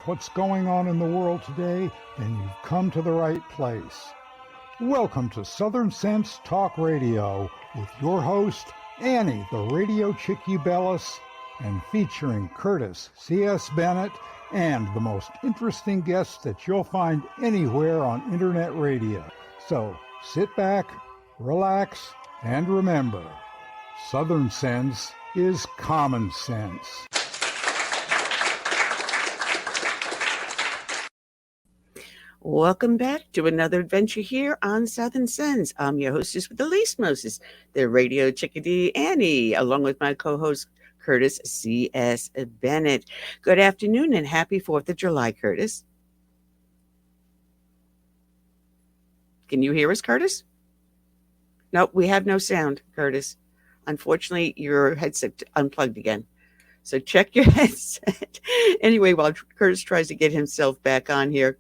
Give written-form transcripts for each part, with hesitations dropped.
what's going on in the world today, then you've come to the right place. Welcome to Southern Sense Talk Radio with your host, Annie, the Radio Chick-A-Dee, and featuring Curtis C.S. Bennett and the most interesting guests that you'll find anywhere on internet radio. So sit back, relax, and remember, Southern Sense is common sense. Welcome back to another adventure here on Southern Sense. I'm your hostess with the least mostest, the Radio Chick-A-Dee, Annie, along with my co-host, Curtis C.S. Bennett. Good afternoon and happy 4th of July, Curtis. Can you hear us, Curtis? Nope, we have no sound, Curtis. Unfortunately, your headset unplugged again. So check your headset. Anyway, while Curtis tries to get himself back on here,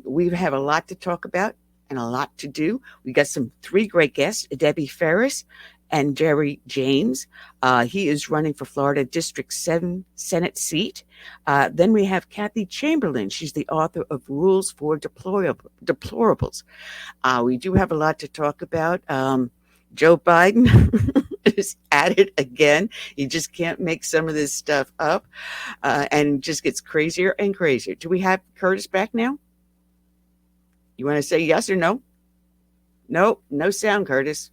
we have a lot to talk about and a lot to do. We got three great guests, Faris and Gerry James. He is running for Florida District 7 Senate seat. Then we have Cathi Chamberlain. She's the author of Rules for Deplorables. We do have a lot to talk about. Joe Biden is at it again. He just can't make some of this stuff up and just gets crazier and crazier. Do we have Curtis back now? You want to say yes or no? Nope, no sound, Curtis.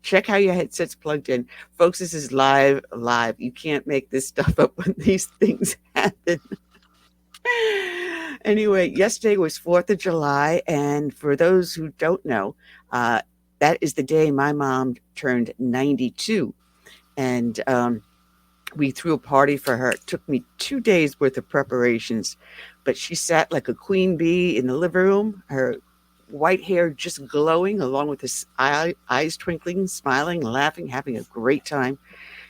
Check how your headset's plugged in. Folks, this is live. You can't make this stuff up when these things happen. Anyway, yesterday was 4th of July, and for those who don't know, that is the day my mom turned 92, and we threw a party for her. It took me 2 days worth of preparations, but she sat like a queen bee in the living room, her white hair just glowing, along with her eyes twinkling, smiling, laughing, having a great time.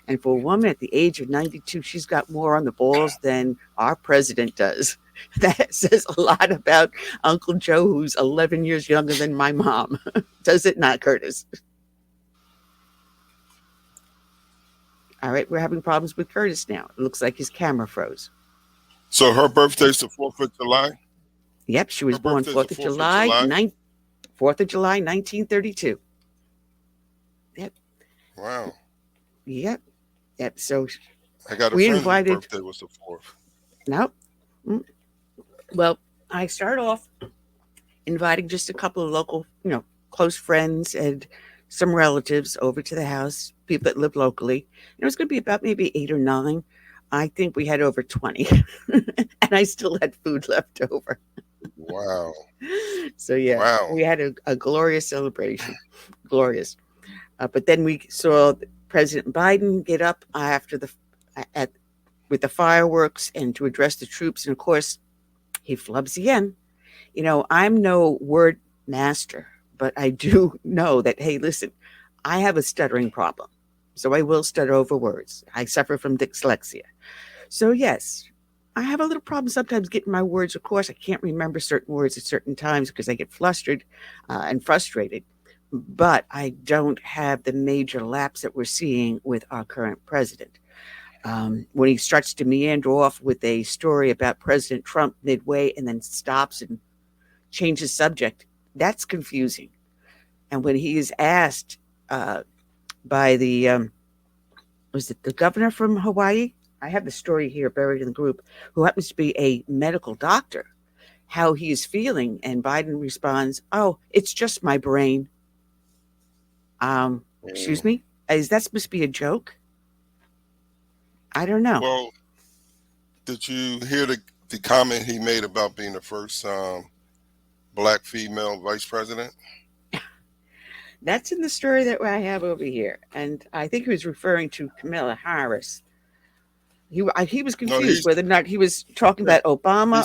And for a woman at the age of 92, she's got more on the balls than our president does. That says a lot about Uncle Joe, who's 11 years younger than my mom. Does it not, Curtis? All right, we're having problems with Curtis now. It looks like his camera froze. So her birthday's the 4th of July? Yep, she was born 4th of July, 4th of July, 1932. Yep. Wow. Yep. So I got a friend whose birthday was the 4th. Nope. Well, I started off inviting just a couple of local, close friends and some relatives over to the house, people that live locally. It was going to be about maybe 8 or 9. I think we had over 20, and I still had food left over. Wow. So, yeah, wow. We had a glorious celebration. Glorious. But then we saw President Biden get up after with the fireworks and to address the troops. And, of course, he flubs again. I'm no word master, but I do know that, hey, listen, I have a stuttering problem. So I will stutter over words. I suffer from dyslexia. So, yes, I have a little problem sometimes getting my words. Of course, I can't remember certain words at certain times because I get flustered and frustrated. But I don't have the major lapse that we're seeing with our current president. When he starts to meander off with a story about President Trump midway and then stops and changes subject, that's confusing. And when he is asked by the governor from Hawaii? I have the story here buried in the group, who happens to be a medical doctor, how he is feeling. And Biden responds, "Oh, it's just my brain." Excuse me? Is that supposed to be a joke? I don't know. Well, did you hear the comment he made about being the first black female vice president? That's in the story that I have over here. And I think he was referring to Kamala Harris. He was confused whether or not he was talking about Obama.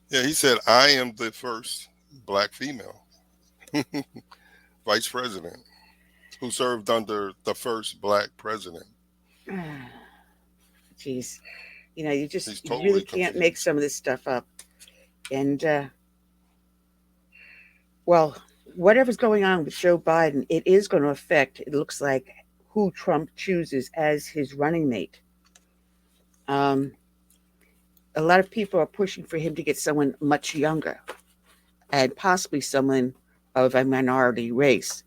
He said, I am the first black female vice president who served under the first black president. Jeez. You really can't make some of this stuff up. And, well, whatever's going on with Joe Biden, it is going to affect, it looks like, who Trump chooses as his running mate. A lot of people are pushing for him to get someone much younger and possibly someone of a minority race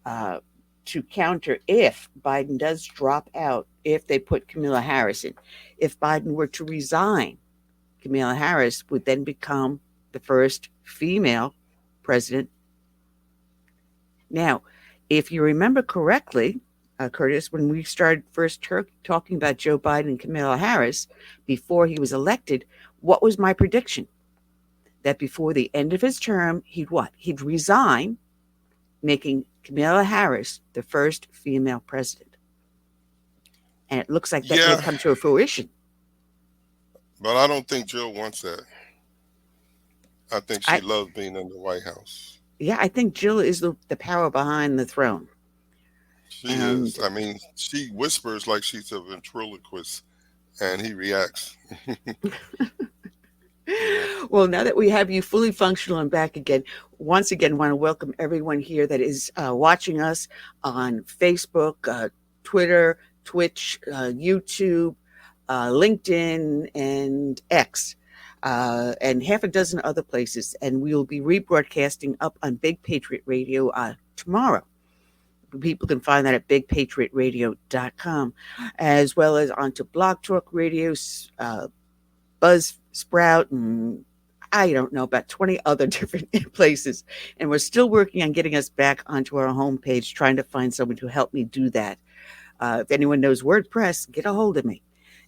to counter if Biden does drop out, if they put Kamala Harris in. If Biden were to resign, Kamala Harris would then become the first female president. Now, if you remember correctly, Curtis, when we started first talking about Joe Biden and Kamala Harris before he was elected, what was my prediction? That before the end of his term, he'd what? He'd resign, making Kamala Harris the first female president. And it looks like that may come to fruition. But I don't think Jill wants that. I think she loves being in the White House. Yeah, I think Jill is the power behind the throne. She is. I mean, she whispers like she's a ventriloquist, and he reacts. Well, now that we have you fully functional and back again, once again, want to welcome everyone here that is watching us on Facebook, Twitter, Twitch, YouTube, LinkedIn, and X, and half a dozen other places. And we will be rebroadcasting up on Big Patriot Radio tomorrow. People can find that at bigpatriotradio.com, as well as onto Blog Talk Radio, Buzzsprout, and I don't know, about 20 other different places. And we're still working on getting us back onto our homepage, trying to find someone to help me do that. If anyone knows WordPress, get a hold of me,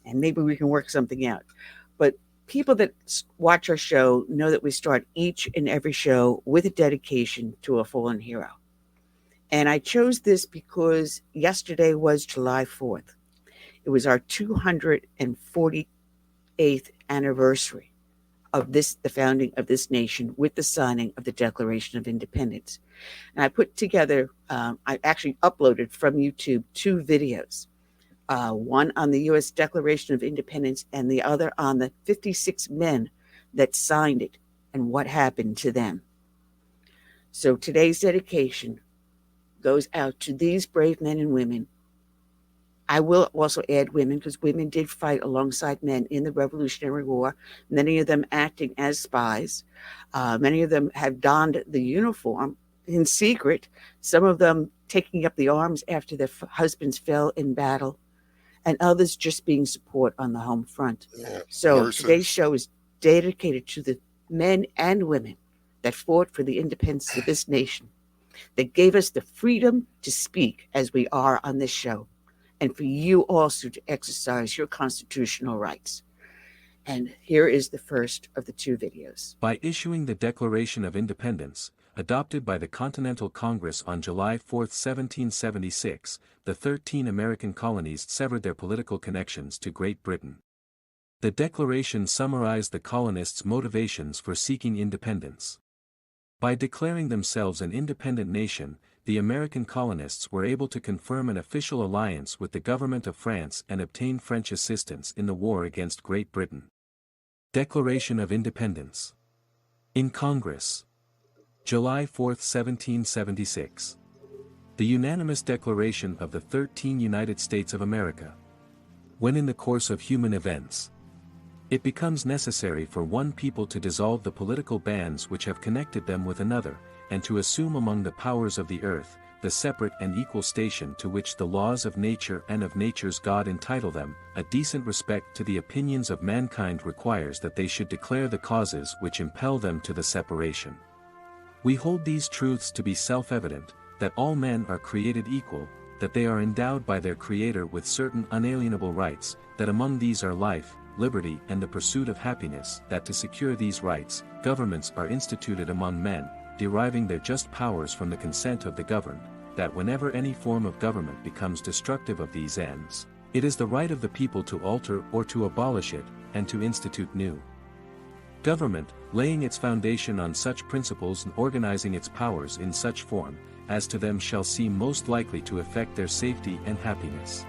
and maybe we can work something out. But people that watch our show know that we start each and every show with a dedication to a fallen hero. And I chose this because yesterday was July 4th. It was our 248th anniversary of the founding of this nation with the signing of the Declaration of Independence. And I put together, I actually uploaded from YouTube 2 videos, one on the U.S. Declaration of Independence and the other on the 56 men that signed it and what happened to them. So today's dedication goes out to these brave men and women. I will also add women, because women did fight alongside men in the Revolutionary War, many of them acting as spies. Many of them have donned the uniform in secret, some of them taking up the arms after their husbands fell in battle, and others just being support on the home front. Yeah, so today's show is dedicated to the men and women that fought for the independence of this nation, that gave us the freedom to speak as we are on this show, and for you also to exercise your constitutional rights. And here is the first of the 2 videos. By issuing the Declaration of Independence, adopted by the Continental Congress on July 4, 1776, the 13 American colonies severed their political connections to Great Britain. The Declaration summarized the colonists' motivations for seeking independence. By declaring themselves an independent nation, the American colonists were able to confirm an official alliance with the government of France and obtain French assistance in the war against Great Britain. Declaration of Independence. In Congress. July 4, 1776. The unanimous declaration of the 13 United States of America. When in the course of human events, it becomes necessary for one people to dissolve the political bands which have connected them with another, and to assume among the powers of the earth, the separate and equal station to which the laws of nature and of nature's God entitle them, a decent respect to the opinions of mankind requires that they should declare the causes which impel them to the separation. We hold these truths to be self-evident, that all men are created equal, that they are endowed by their Creator with certain unalienable rights, that among these are life, liberty and the pursuit of happiness, that to secure these rights, governments are instituted among men, deriving their just powers from the consent of the governed, that whenever any form of government becomes destructive of these ends, it is the right of the people to alter or to abolish it, and to institute new. Government, laying its foundation on such principles and organizing its powers in such form, as to them shall seem most likely to effect their safety and happiness.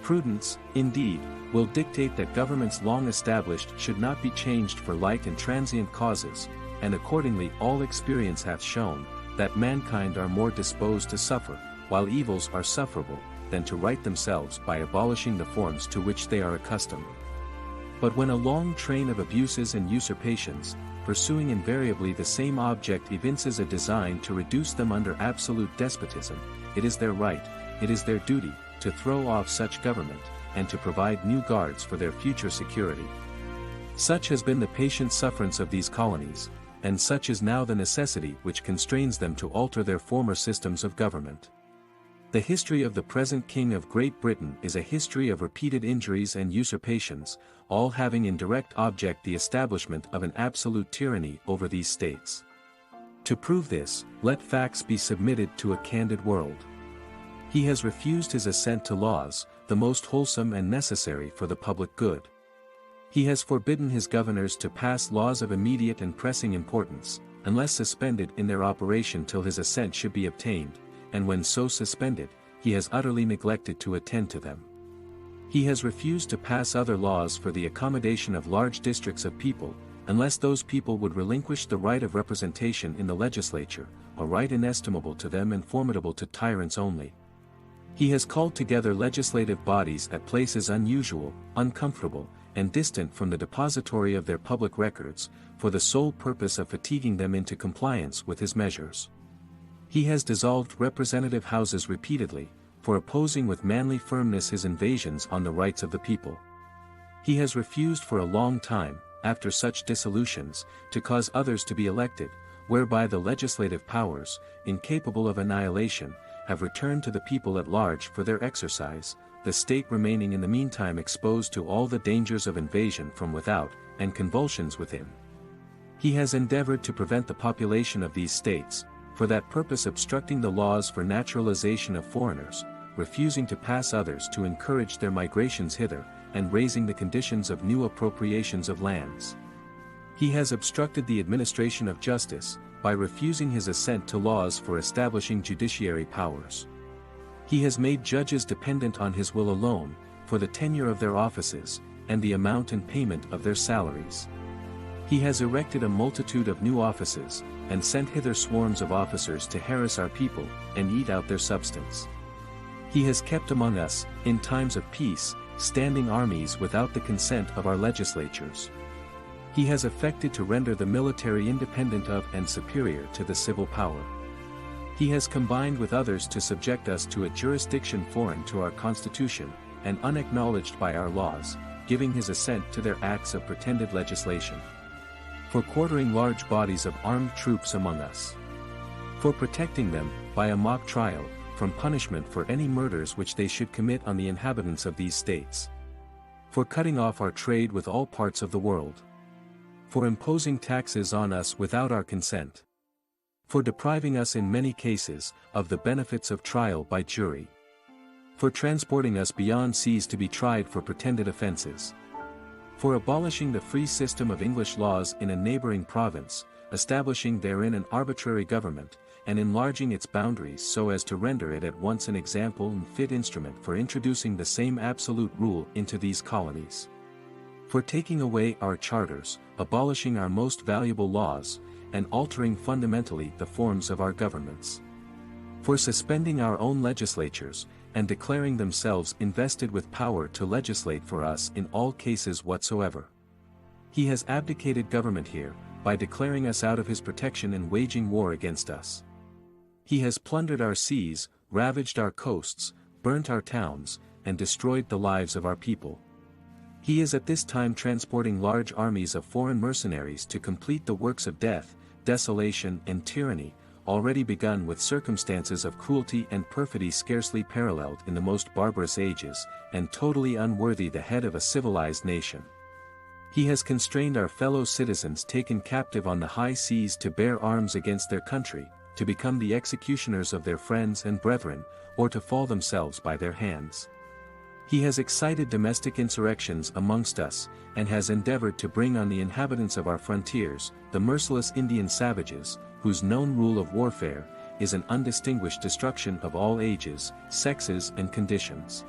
Prudence, indeed, will dictate that governments long established should not be changed for light and transient causes, and accordingly all experience hath shown, that mankind are more disposed to suffer, while evils are sufferable, than to right themselves by abolishing the forms to which they are accustomed. But when a long train of abuses and usurpations, pursuing invariably the same object, evinces a design to reduce them under absolute despotism, it is their right, it is their duty, to throw off such government, and to provide new guards for their future security. Such has been the patient sufferance of these colonies, and such is now the necessity which constrains them to alter their former systems of government. The history of the present King of Great Britain is a history of repeated injuries and usurpations, all having in direct object the establishment of an absolute tyranny over these states. To prove this, let facts be submitted to a candid world. He has refused his assent to laws, the most wholesome and necessary for the public good. He has forbidden his governors to pass laws of immediate and pressing importance, unless suspended in their operation till his assent should be obtained, and when so suspended, he has utterly neglected to attend to them. He has refused to pass other laws for the accommodation of large districts of people, unless those people would relinquish the right of representation in the legislature, a right inestimable to them and formidable to tyrants only. He has called together legislative bodies at places unusual, uncomfortable, and distant from the depository of their public records, for the sole purpose of fatiguing them into compliance with his measures. He has dissolved representative houses repeatedly, for opposing with manly firmness his invasions on the rights of the people. He has refused for a long time, after such dissolutions, to cause others to be elected, whereby the legislative powers, incapable of annihilation, have returned to the people at large for their exercise, the state remaining in the meantime exposed to all the dangers of invasion from without, and convulsions within. He has endeavored to prevent the population of these states, for that purpose obstructing the laws for naturalization of foreigners, refusing to pass others to encourage their migrations hither, and raising the conditions of new appropriations of lands. He has obstructed the administration of justice, by refusing his assent to laws for establishing judiciary powers. He has made judges dependent on his will alone, for the tenure of their offices, and the amount and payment of their salaries. He has erected a multitude of new offices, and sent hither swarms of officers to harass our people, and eat out their substance. He has kept among us, in times of peace, standing armies without the consent of our legislatures. He has affected to render the military independent of and superior to the civil power. He has combined with others to subject us to a jurisdiction foreign to our constitution, and unacknowledged by our laws, giving his assent to their acts of pretended legislation. For quartering large bodies of armed troops among us. For protecting them, by a mock trial, from punishment for any murders which they should commit on the inhabitants of these states. For cutting off our trade with all parts of the world. For imposing taxes on us without our consent. For depriving us in many cases, of the benefits of trial by jury. For transporting us beyond seas to be tried for pretended offenses. For abolishing the free system of English laws in a neighboring province, establishing therein an arbitrary government, and enlarging its boundaries so as to render it at once an example and fit instrument for introducing the same absolute rule into these colonies. For taking away our charters, abolishing our most valuable laws, and altering fundamentally the forms of our governments. For suspending our own legislatures, and declaring themselves invested with power to legislate for us in all cases whatsoever. He has abdicated government here, by declaring us out of his protection and waging war against us. He has plundered our seas, ravaged our coasts, burnt our towns, and destroyed the lives of our people. He is at this time transporting large armies of foreign mercenaries to complete the works of death, desolation and tyranny, already begun with circumstances of cruelty and perfidy scarcely paralleled in the most barbarous ages, and totally unworthy the head of a civilized nation. He has constrained our fellow citizens taken captive on the high seas to bear arms against their country, to become the executioners of their friends and brethren, or to fall themselves by their hands. He has excited domestic insurrections amongst us, and has endeavored to bring on the inhabitants of our frontiers, the merciless Indian savages, whose known rule of warfare is an undistinguished destruction of all ages, sexes and conditions.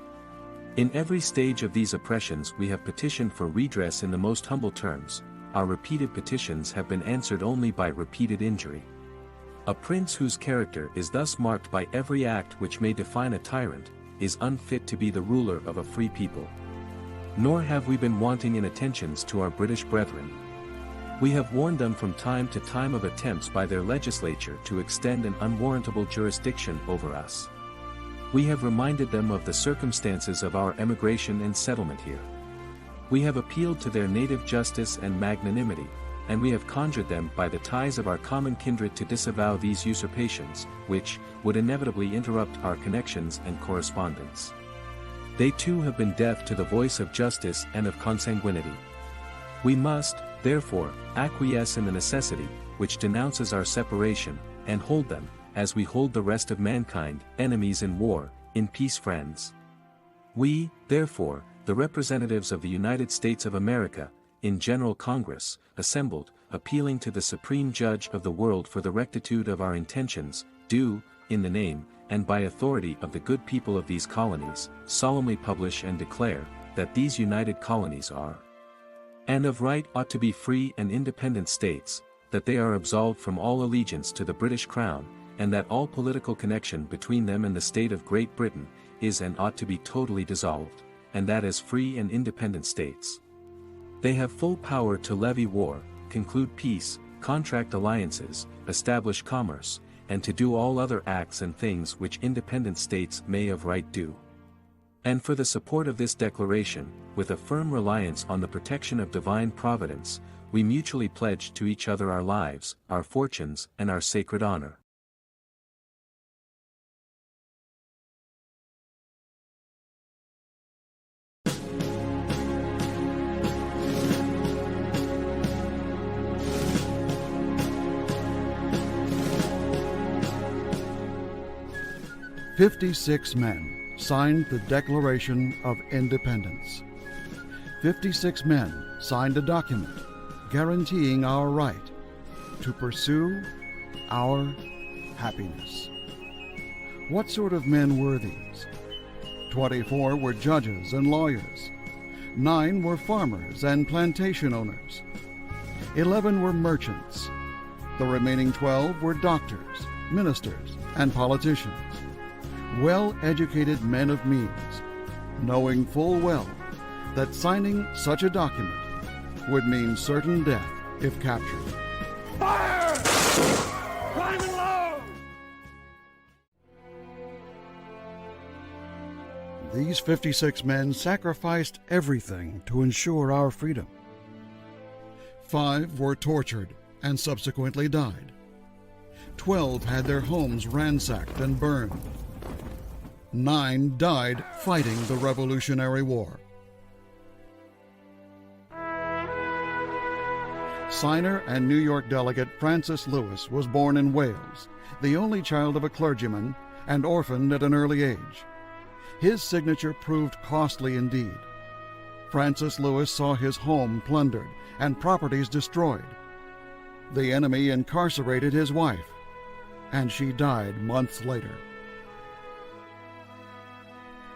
In every stage of these oppressions we have petitioned for redress in the most humble terms. Our repeated petitions have been answered only by repeated injury. A prince whose character is thus marked by every act which may define a tyrant, is unfit to be the ruler of a free people. Nor have we been wanting in attentions to our British brethren. We have warned them from time to time of attempts by their legislature to extend an unwarrantable jurisdiction over us. We have reminded them of the circumstances of our emigration and settlement here. We have appealed to their native justice and magnanimity, and we have conjured them by the ties of our common kindred to disavow these usurpations, which would inevitably interrupt our connections and correspondence. They too have been deaf to the voice of justice and of consanguinity. We must, therefore, acquiesce in the necessity, which denounces our separation, and hold them, as we hold the rest of mankind, enemies in war, in peace friends. We, therefore, the representatives of the United States of America, in General Congress, assembled, appealing to the Supreme Judge of the world for the rectitude of our intentions, do, in the name, and by authority of the good people of these colonies, solemnly publish and declare, that these united colonies are, and of right ought to be free and independent states, that they are absolved from all allegiance to the British Crown, and that all political connection between them and the state of Great Britain, is and ought to be totally dissolved, and that as free and independent states, they have full power to levy war, conclude peace, contract alliances, establish commerce, and to do all other acts and things which independent states may of right do. And for the support of this declaration, with a firm reliance on the protection of divine providence, we mutually pledge to each other our lives, our fortunes, and our sacred honor. "56 men signed the Declaration of Independence. 56 men signed a document guaranteeing our right to pursue our happiness. What sort of men were these? 24 were judges and lawyers. 9 were farmers and plantation owners. 11 were merchants. The remaining 12 were doctors, ministers, and politicians. Well-educated men of means, knowing full well that signing such a document would mean certain death if captured. Fire! Driving low! These 56 men sacrificed everything to ensure our freedom. 5 were tortured and subsequently died. 12 had their homes ransacked and burned. 9 died fighting the Revolutionary War. Signer and New York delegate Francis Lewis was born in Wales, the only child of a clergyman and orphaned at an early age. His signature proved costly indeed. Francis Lewis saw his home plundered and properties destroyed. The enemy incarcerated his wife, and she died months later.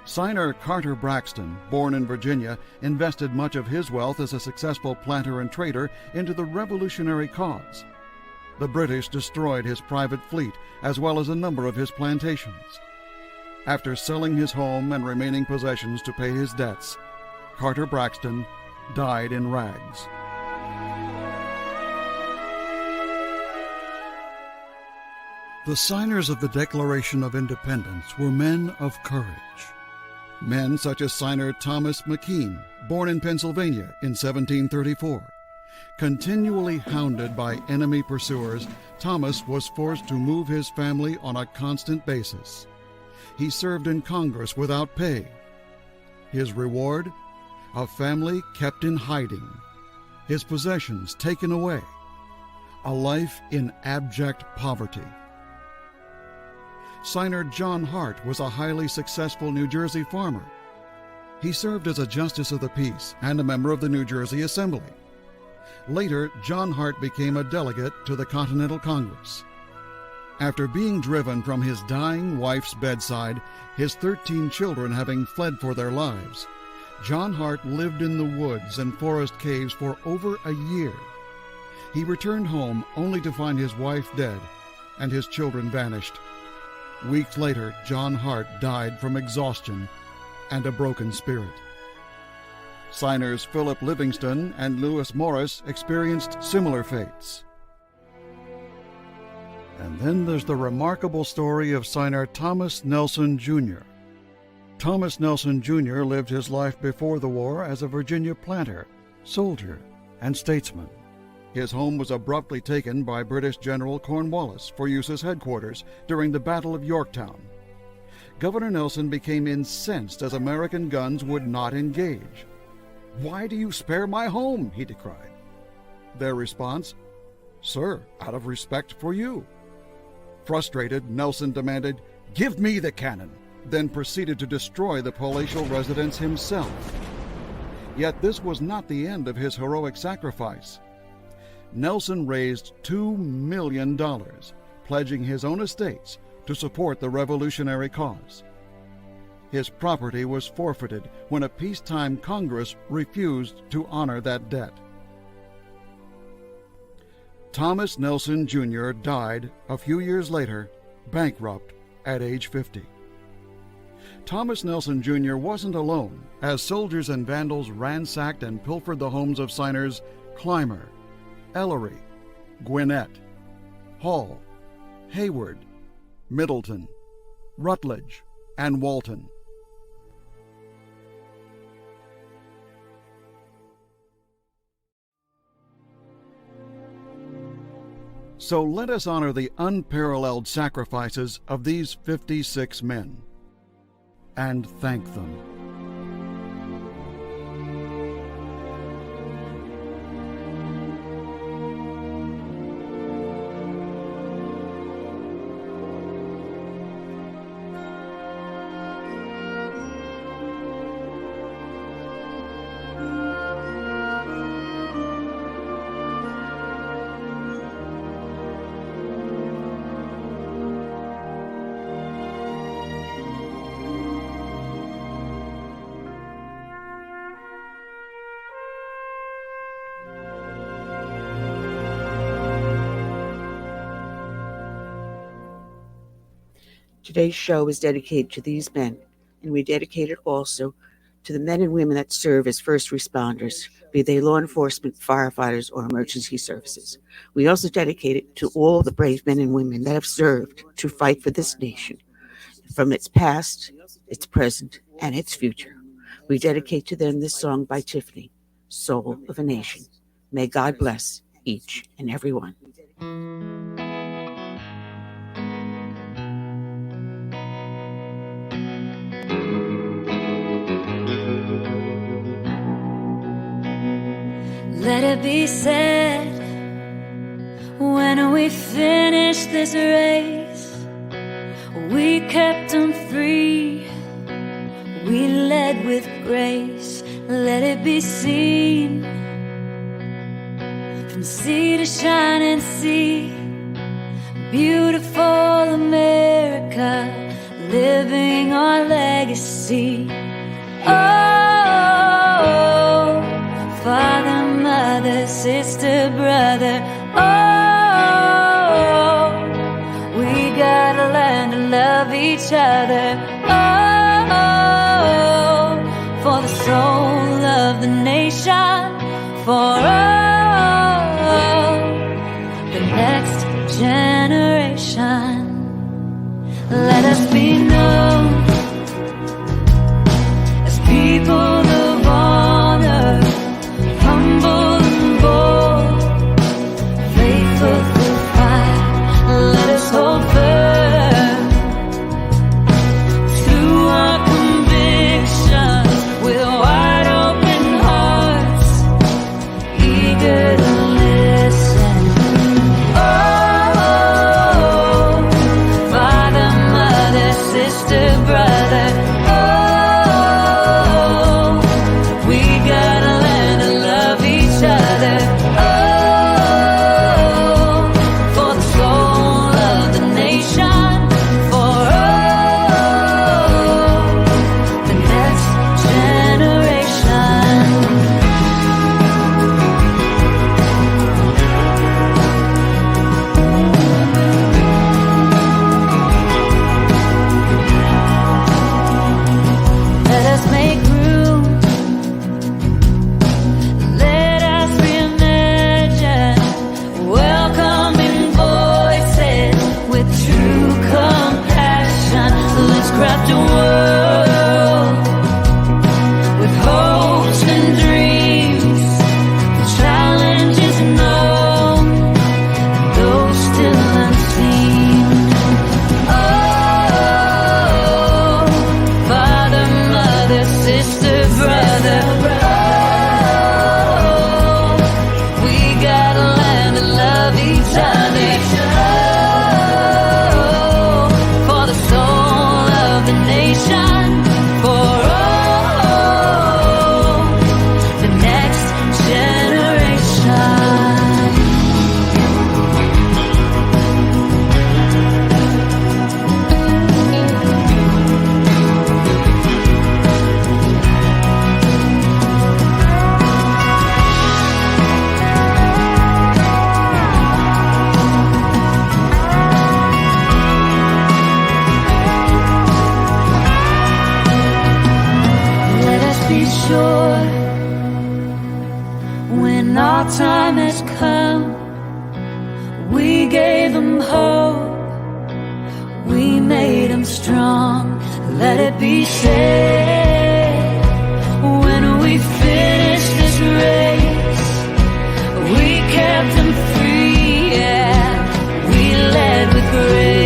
Signer Carter Braxton, born in Virginia, invested much of his wealth as a successful planter and trader into the revolutionary cause. The British destroyed his private fleet as well as a number of his plantations. After selling his home and remaining possessions to pay his debts, Carter Braxton died in rags. The signers of the Declaration of Independence were men of courage. Men such as signer Thomas McKean, born in Pennsylvania in 1734. Continually hounded by enemy pursuers, Thomas was forced to move his family on a constant basis. He served in Congress without pay. His reward? A family kept in hiding, his possessions taken away, a life in abject poverty. Signer John Hart was a highly successful New Jersey farmer. He served as a justice of the peace and a member of the New Jersey Assembly. Later, John Hart became a delegate to the Continental Congress. After being driven from his dying wife's bedside, his 13 children having fled for their lives, John Hart lived in the woods and forest caves for over a year. He returned home only to find his wife dead and his children vanished. Weeks later, John Hart died from exhaustion and a broken spirit. Signers Philip Livingston and Lewis Morris experienced similar fates. And then there's the remarkable story of signer Thomas Nelson, Jr. Thomas Nelson, Jr. lived his life before the war as a Virginia planter, soldier, and statesman. His home was abruptly taken by British General Cornwallis for use as headquarters during the Battle of Yorktown. Governor Nelson became incensed as American guns would not engage. "Why do you spare my home?" he decried. Their response, "Sir, out of respect for you." Frustrated, Nelson demanded, "Give me the cannon," then proceeded to destroy the palatial residence himself. Yet this was not the end of his heroic sacrifice. Nelson raised $2 million, pledging his own estates to support the revolutionary cause. His property was forfeited when a peacetime Congress refused to honor that debt. Thomas Nelson, Jr. died a few years later, bankrupt at age 50. Thomas Nelson, Jr. wasn't alone, as soldiers and vandals ransacked and pilfered the homes of signers Clymer, Ellery, Gwinnett, Hall, Hayward, Middleton, Rutledge, and Walton. So let us honor the unparalleled sacrifices of these 56 men and thank them. Today's show is dedicated to these men, and we dedicate it also to the men and women that serve as first responders, be they law enforcement, firefighters, or emergency services. We also dedicate it to all the brave men and women that have served to fight for this nation, from its past, its present, and its future. We dedicate to them this song by Tiffany, Soul of a Nation. May God bless each and every one. Let it be said, when we finish this race, we kept them free, we led with grace. Let it be seen, from sea to shining sea, beautiful America, living our legacy. Oh, Father, Mother, sister, brother, oh, we gotta learn to love each other. Oh, for the soul of the nation, for the next generation. Let us be known as people of honor, humble and bold, faithful through fire. Let us hold firm to our convictions with wide open hearts, Lord, when our time has come, we gave them hope, we made them strong. Let it be said, when we finish this race, we kept them free, yeah, we led with grace.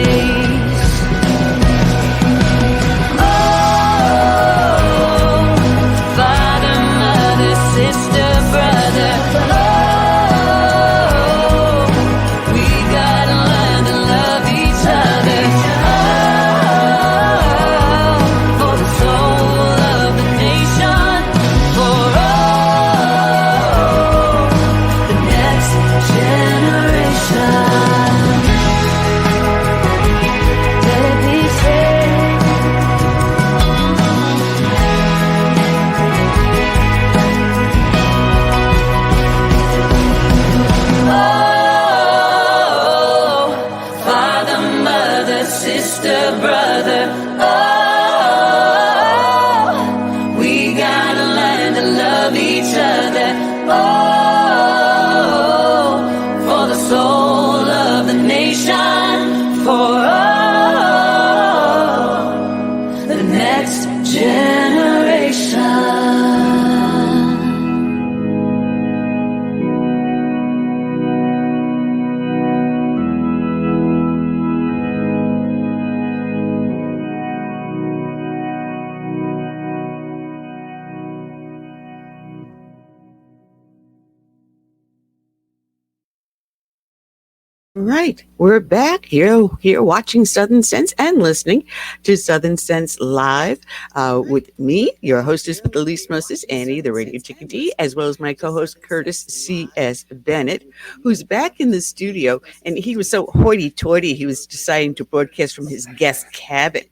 Right, we're back here watching Southern Sense and listening to Southern Sense Live with me, your hostess with the least mostest, Annie, the Radio Chick-A-Dee, as well as my co-host Curtis C.S. Bennett, who's back in the studio, and he was so hoity-toity, he was deciding to broadcast from his guest cabin.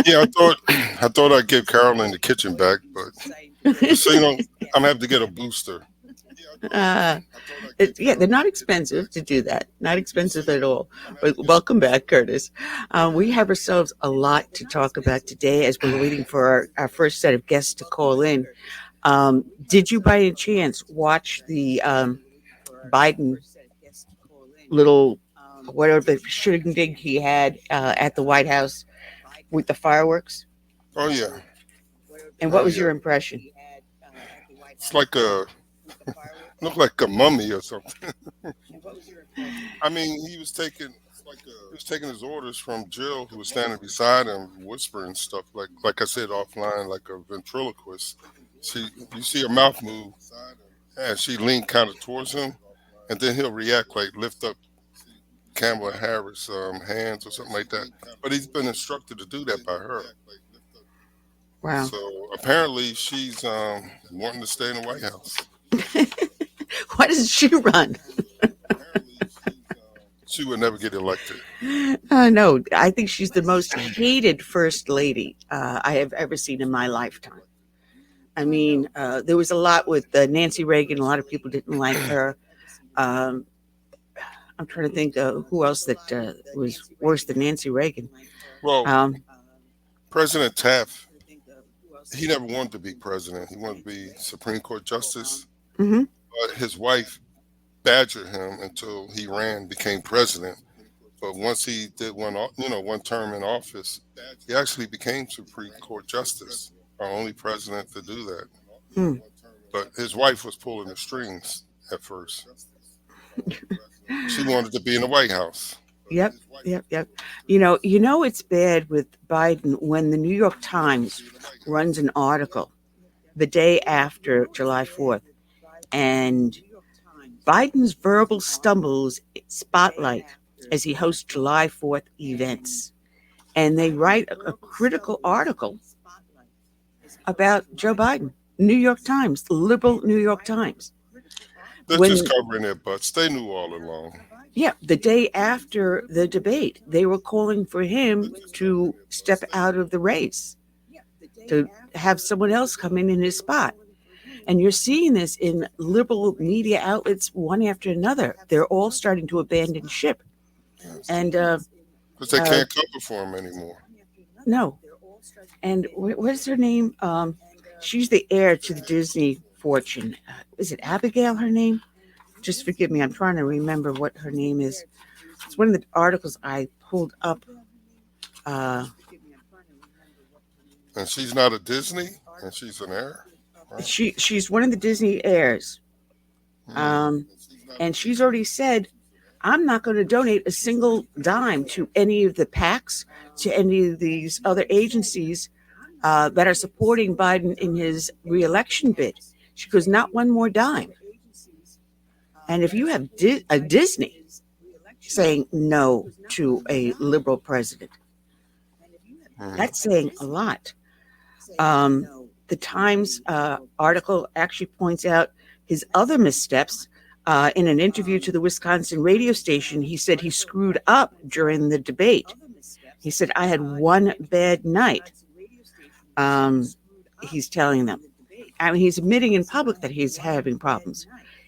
Yeah, I thought I'd give Caroline the kitchen back, but so, I'm gonna have to get a booster. They're not expensive to do that. Not expensive at all. But welcome back, Curtis. We have ourselves a lot to talk about today as we're waiting for our first set of guests to call in. Did you by any chance watch the Biden little whatever shindig he had at the White House with the fireworks? Oh, yeah. And what was your impression? It's like looked like a mummy or something. I mean, he was taking his orders from Jill, who was standing beside him, whispering stuff like I said offline, like a ventriloquist. You see her mouth move, and she leaned kind of towards him, and then he'll react, like lift up Kamala Harris' hands or something like that. But he's been instructed to do that by her. Wow. So apparently she's wanting to stay in the White House. Why doesn't she run? She would never get elected. No, I think she's the most hated first lady I have ever seen in my lifetime. I mean, there was a lot with Nancy Reagan. A lot of people didn't like her. I'm trying to think who else that was worse than Nancy Reagan. Well, President Taft, he never wanted to be president. He wanted to be Supreme Court Justice. Mm-hmm. But his wife badgered him until he became president. But once he did one term in office, he actually became Supreme Court Justice, our only president to do that. Mm. But his wife was pulling the strings at first. She wanted to be in the White House. Yep. You know, it's bad with Biden when the New York Times runs an article the day after July 4th, and Biden's verbal stumbles spotlight as he hosts July 4th events. And they write a critical article about Joe Biden. New York Times, the liberal New York Times. They're just covering their butts. They knew all along. Yeah, the day after the debate, they were calling for him to step out of the race, to have someone else come in his spot. And you're seeing this in liberal media outlets one after another. They're all starting to abandon ship. And because they can't cover for him anymore. No. And what is her name? She's the heir to the Disney fortune. Is it Abigail, her name? Just forgive me. I'm trying to remember what her name is. It's one of the articles I pulled up. And she's not a Disney, and she's an heir. Right? She's one of the Disney heirs. And she's already said, I'm not going to donate a single dime to any of the PACs, to any of these other agencies that are supporting Biden in his reelection bid. She goes, not one more dime. And if you have a Disney saying no to a liberal president, that's saying a lot. The Times article actually points out his other missteps. In an interview to the Wisconsin radio station, he said he screwed up during the debate. He said, I had one bad night. He's telling them. I mean, he's admitting in public that he's having problems.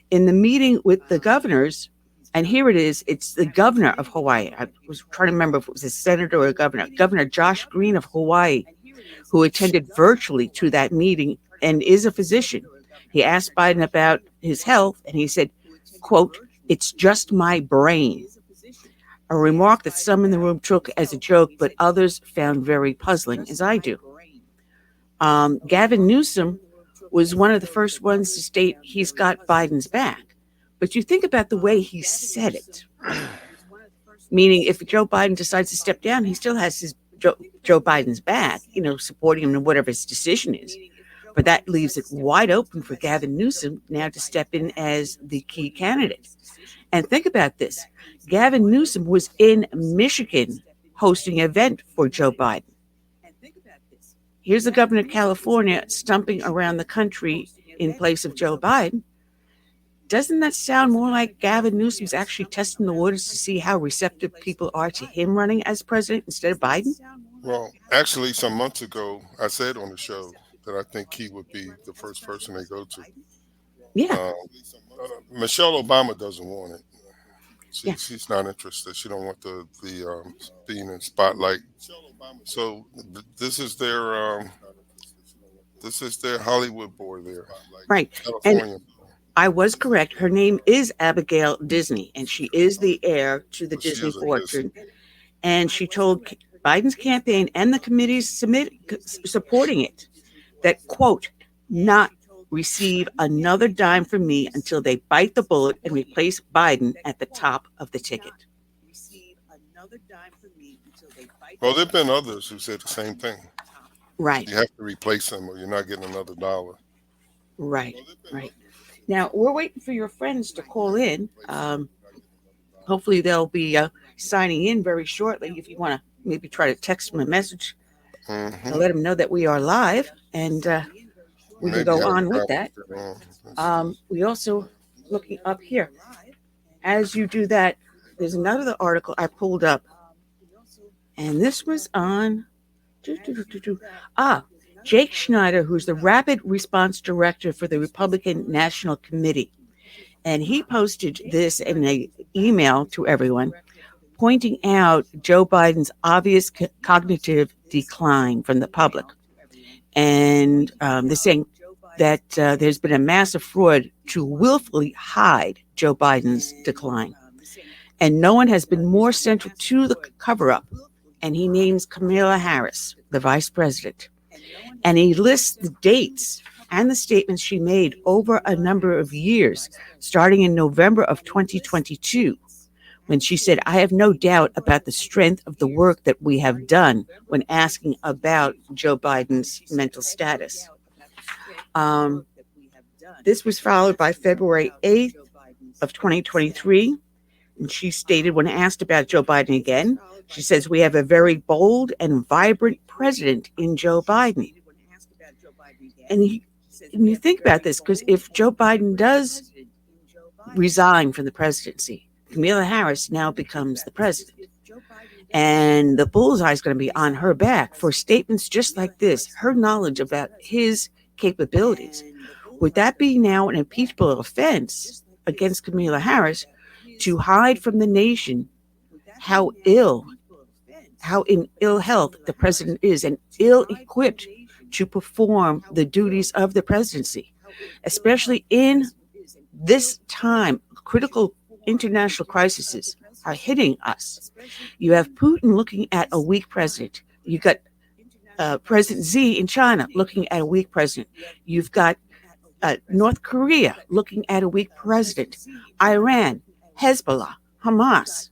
In the meeting with the governors, and here it is, it's the governor of Hawaii. I was trying to remember if it was a senator or a governor. Governor Josh Green of Hawaii, who attended virtually to that meeting and is a physician. He asked Biden about his health, and he said, quote, it's just my brain. A remark that some in the room took as a joke, but others found very puzzling, as I do. Gavin Newsom was one of the first ones to state he's got Biden's back. But you think about the way he said it. Meaning if Joe Biden decides to step down, he still has his Joe Biden's back, supporting him in whatever his decision is. But that leaves it wide open for Gavin Newsom now to step in as the key candidate. And think about this. Gavin Newsom was in Michigan hosting an event for Joe Biden. Here's the governor of California stumping around the country in place of Joe Biden. Doesn't that sound more like Gavin Newsom's actually testing the waters to see how receptive people are to him running as president instead of Biden? Well, actually, some months ago, I said on the show that I think he would be the first person they go to. Yeah. Michelle Obama doesn't want it. She's not interested. She don't want the being in spotlight. So this is their Hollywood boy there. Right. California. And I was correct. Her name is Abigail Disney, and she is the heir to the Disney fortune. And she told Biden's campaign and the committees supporting it that, quote, not receive another dime from me until they bite the bullet and replace Biden at the top of the ticket. Well, there have been others who said the same thing. Right. You have to replace them or you're not getting another dollar. Right. Now, we're waiting for your friends to call in. Hopefully they'll be signing in very shortly. If you want to maybe try to text them a message to let them know that we are live, and we can go on with that. We also, looking up here, as you do that, there's another article I pulled up, and this was on Jake Schneider, who's the Rapid Response Director for the Republican National Committee. And he posted this in an email to everyone, pointing out Joe Biden's obvious cognitive decline from the public. And they're saying that there's been a massive fraud to willfully hide Joe Biden's decline. And no one has been more central to the cover-up. And he names Kamala Harris, the vice president. And he lists the dates and the statements she made over a number of years, starting in November of 2022, when she said, I have no doubt about the strength of the work that we have done when asking about Joe Biden's mental status. This was followed by February 8th of 2023. And she stated, when asked about Joe Biden again, she says, we have a very bold and vibrant president in Joe Biden. And you think about this, because if Joe Biden does resign from the presidency, Kamala Harris now becomes the president. And the bullseye is going to be on her back for statements just like this, her knowledge about his capabilities. Would that be now an impeachable offense against Kamala Harris to hide from the nation how in ill health the president is and ill-equipped to perform the duties of the presidency, especially in this time. Critical international crises are hitting us. You have Putin looking at a weak president. You got President Xi in China looking at a weak president. You've got North Korea looking at a weak president. Iran, Hezbollah, Hamas.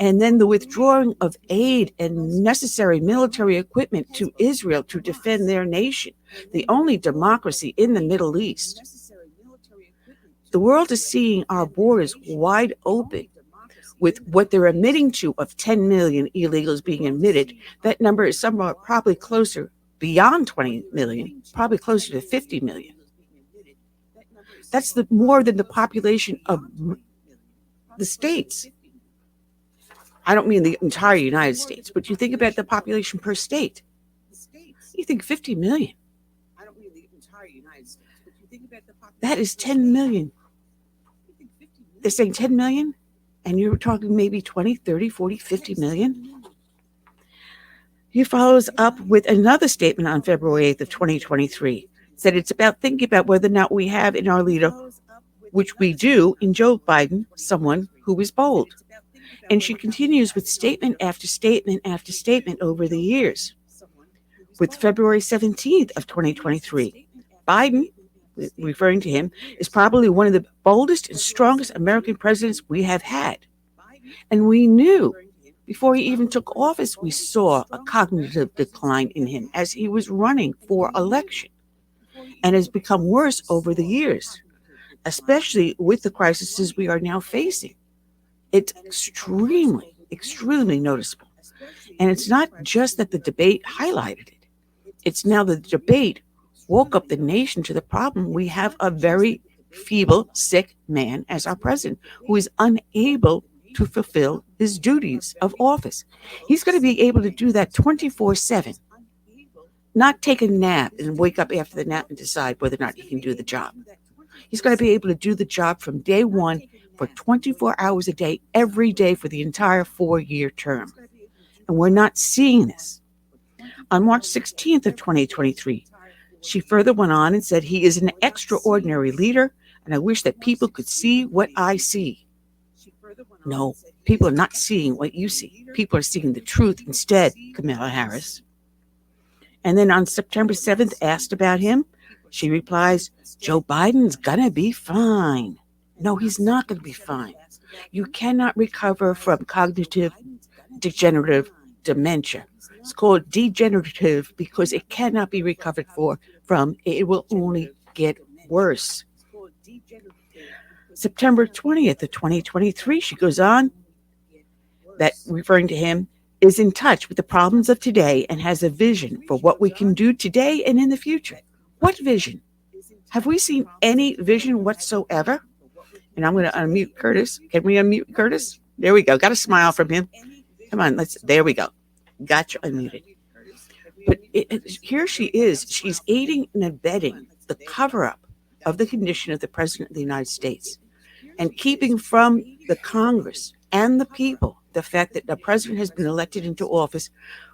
And then the withdrawing of aid and necessary military equipment to Israel to defend their nation, the only democracy in the Middle East. The world is seeing our borders wide open with what they're admitting to of 10 million illegals being admitted. That number is somewhere probably closer, beyond 20 million, probably closer to 50 million. That's more than the population of the states. I don't mean the entire United States, but you think about the population per state. You think 50 million. That is 10 million. They're saying 10 million, and you're talking maybe 20, 30, 40, 50 million. He follows up with another statement on February 8th of 2023. Said it's about thinking about whether or not we have in our leader, which we do in Joe Biden, someone who is bold. And she continues with statement after statement after statement over the years. With February 17th of 2023, Biden, referring to him, is probably one of the boldest and strongest American presidents we have had. And we knew before he even took office, we saw a cognitive decline in him as he was running for election, and has become worse over the years, especially with the crises we are now facing. It's extremely, extremely noticeable. And it's not just that the debate highlighted it. It's now the debate woke up the nation to the problem. We have a very feeble, sick man as our president who is unable to fulfill his duties of office. He's going to be able to do that 24/7, not take a nap and wake up after the nap and decide whether or not he can do the job. He's going to be able to do the job from day one for 24 hours a day, every day for the entire 4-year term. And we're not seeing this. On March 16th of 2023, she further went on and said, he is an extraordinary leader, and I wish that people could see what I see. No, people are not seeing what you see. People are seeing the truth instead, Kamala Harris. And then on September 7th, asked about him, she replies, Joe Biden's gonna be fine. No, he's not going to be fine. You cannot recover from cognitive degenerative dementia. It's called degenerative because it cannot be recovered from. It will only get worse. September 20th of 2023, she goes on, that referring to him, is in touch with the problems of today and has a vision for what we can do today and in the future. What vision? Have we seen any vision whatsoever? And I'm going to unmute Curtis. Can we unmute Curtis? There we go. Got a smile from him. Come on, there we go. Got you unmuted. But here she is. She's aiding and abetting the cover-up of the condition of the President of the United States and keeping from the Congress and the people the fact that the president has been elected into office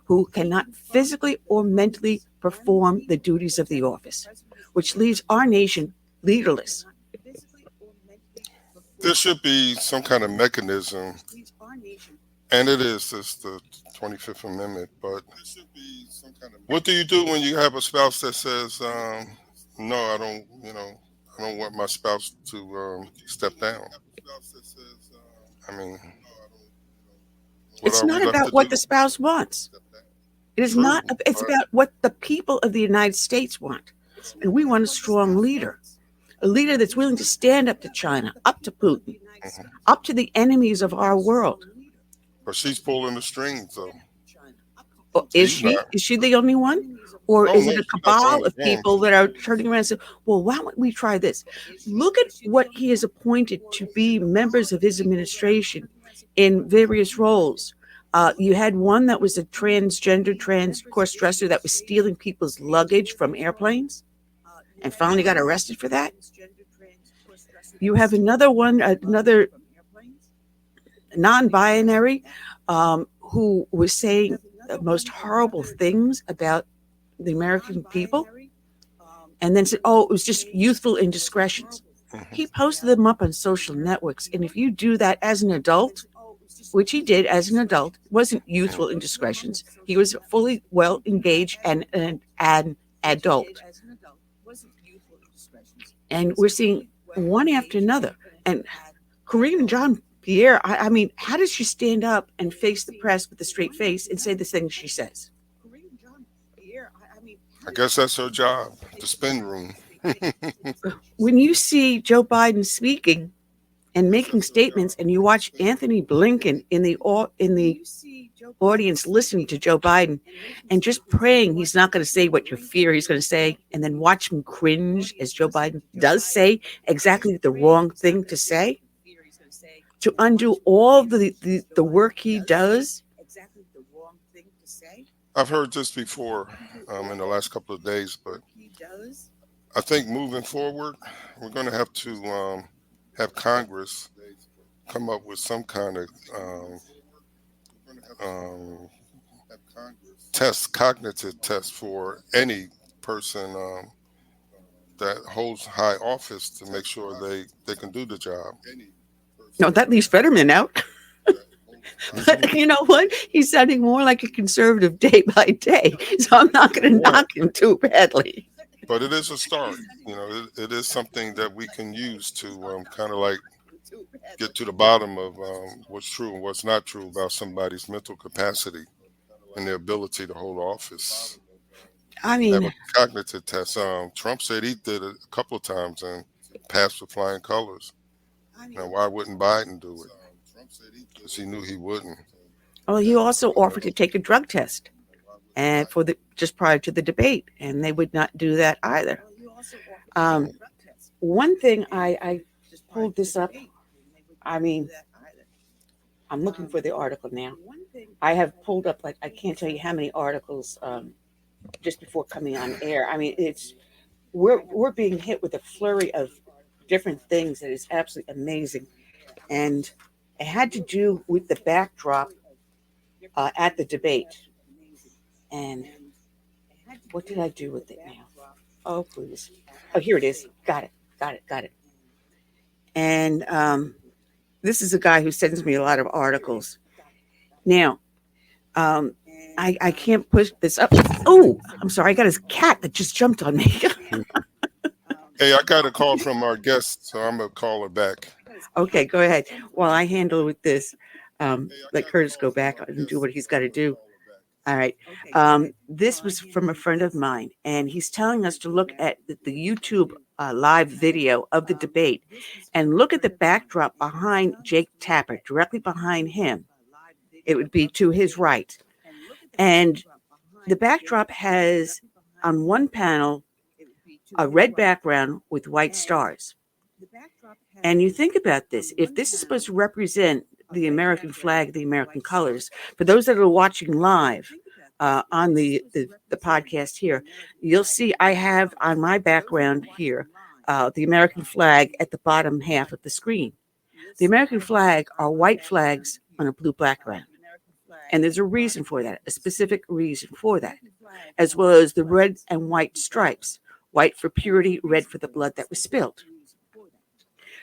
who cannot physically or mentally perform the duties of the office, which leaves our nation leaderless. There should be some kind of mechanism, and it is just the 25th Amendment, but what do you do when you have a spouse that says, no, I don't want my spouse to step down? I mean, it's not about what the spouse wants. It is not, it's about what the people of the United States want. And we want a strong leader. A leader that's willing to stand up to China, up to Putin, up to the enemies of our world. But she's pulling the strings, though. Oh, is she? Is she the only one? Or is it a cabal of people that are turning around and saying, well, why don't we try this? Look at what he has appointed to be members of his administration in various roles. You had one that was a transgender, cross-dresser that was stealing people's luggage from airplanes and finally got arrested for that. You have another one, another non-binary who was saying the most horrible things about the American people, and then said, oh, it was just youthful indiscretions. He posted them up on social networks. And if you do that as an adult, which he did as an adult, wasn't youthful indiscretions. He was fully well engaged and an adult. And we're seeing one after another. And Karine Jean-Pierre, I mean, how does she stand up and face the press with a straight face and say the things she says? I guess that's her job, the spin room. When you see Joe Biden speaking and making statements, and you watch Anthony Blinken in the audience listening to Joe Biden and just praying he's not going to say what you fear he's going to say, and then watch him cringe as Joe Biden does say exactly the wrong thing to say, to undo all the work he does. I've heard this before in the last couple of days, but I think moving forward, we're going to have Congress come up with some kind of cognitive test for any person that holds high office to make sure they can do the job. No, that leaves Fetterman out. But you know what? He's sounding more like a conservative day by day. So I'm not going to knock him too badly. But it is a start. You know, it is something that we can use to kind of like get to the bottom of what's true and what's not true about somebody's mental capacity and their ability to hold office. I mean, have a cognitive test. Trump said he did it a couple of times and passed with flying colors. Now, why wouldn't Biden do it? Because he knew he wouldn't. Well, he also offered to take a drug test, and just prior to the debate, and they would not do that either. One thing I pulled this up. I mean, I'm looking for the article now. I have pulled up, like, I can't tell you how many articles just before coming on air. I mean, we're being hit with a flurry of different things that is absolutely amazing. And it had to do with the backdrop at the debate. And what did I do with it now? Oh, please. Oh, here it is. Got it. And this is a guy who sends me a lot of articles. Now, I can't push this up. Oh, I'm sorry. I got his cat that just jumped on me. Hey, I got a call from our guest, so I'm going to call her back. Okay, go ahead. While I handle with this, let Curtis go back and do what he's got to do. All right. This was from a friend of mine, and he's telling us to look at the YouTube live video of the debate and look at the backdrop behind Jake Tapper, directly behind him. It would be to his right. And the backdrop has on one panel a red background with white stars. And you think about this, if this is supposed to represent the American flag, the American colors, for those that are watching live on the podcast here, you'll see I have on my background here the American flag at the bottom half of the screen. The American flag are white flags on a blue background. And there's a reason for that, a specific reason for that, as well as the red and white stripes, white for purity, red for the blood that was spilled.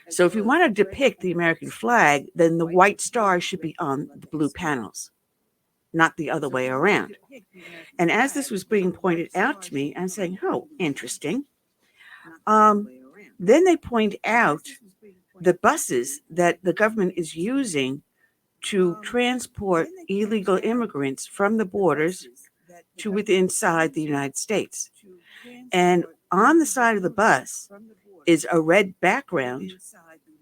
So if you want to depict the American flag, then the white stars should be on the blue panels, not the other way around. And as this was being pointed out to me, I'm saying, oh, interesting. Then they point out the buses that the government is using to transport illegal immigrants from the borders to within inside the United States. And on the side of the bus is a red background,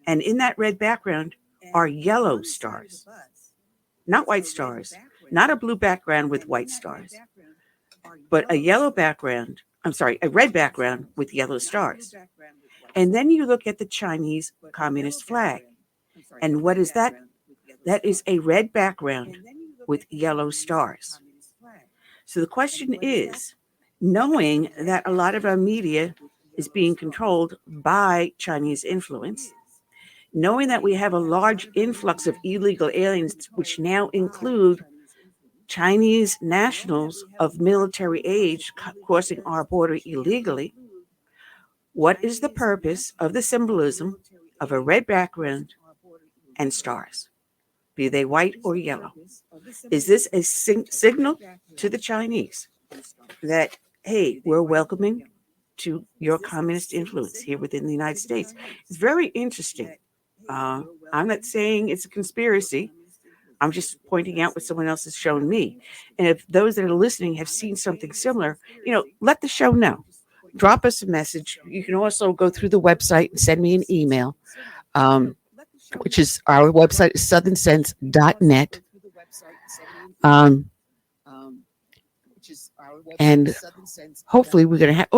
and in that red background are yellow stars, not white stars, not a blue background with white stars, but a red background with yellow stars. And then you look at the Chinese Communist flag. And what is that? That is a red background with yellow stars. So the question is, knowing that a lot of our media is being controlled by Chinese influence, knowing that we have a large influx of illegal aliens, which now include Chinese nationals of military age crossing our border illegally. What is the purpose of the symbolism of a red background and stars, be they white or yellow? Is this a signal to the Chinese that, hey, we're welcoming to your communist influence here within the United States? It's very interesting. I'm not saying it's a conspiracy. I'm just pointing out what someone else has shown me. And if those that are listening have seen something similar, let the show know. Drop us a message. You can also go through the website and send me an email, which is our website is southernsense.net. And hopefully we're going to have,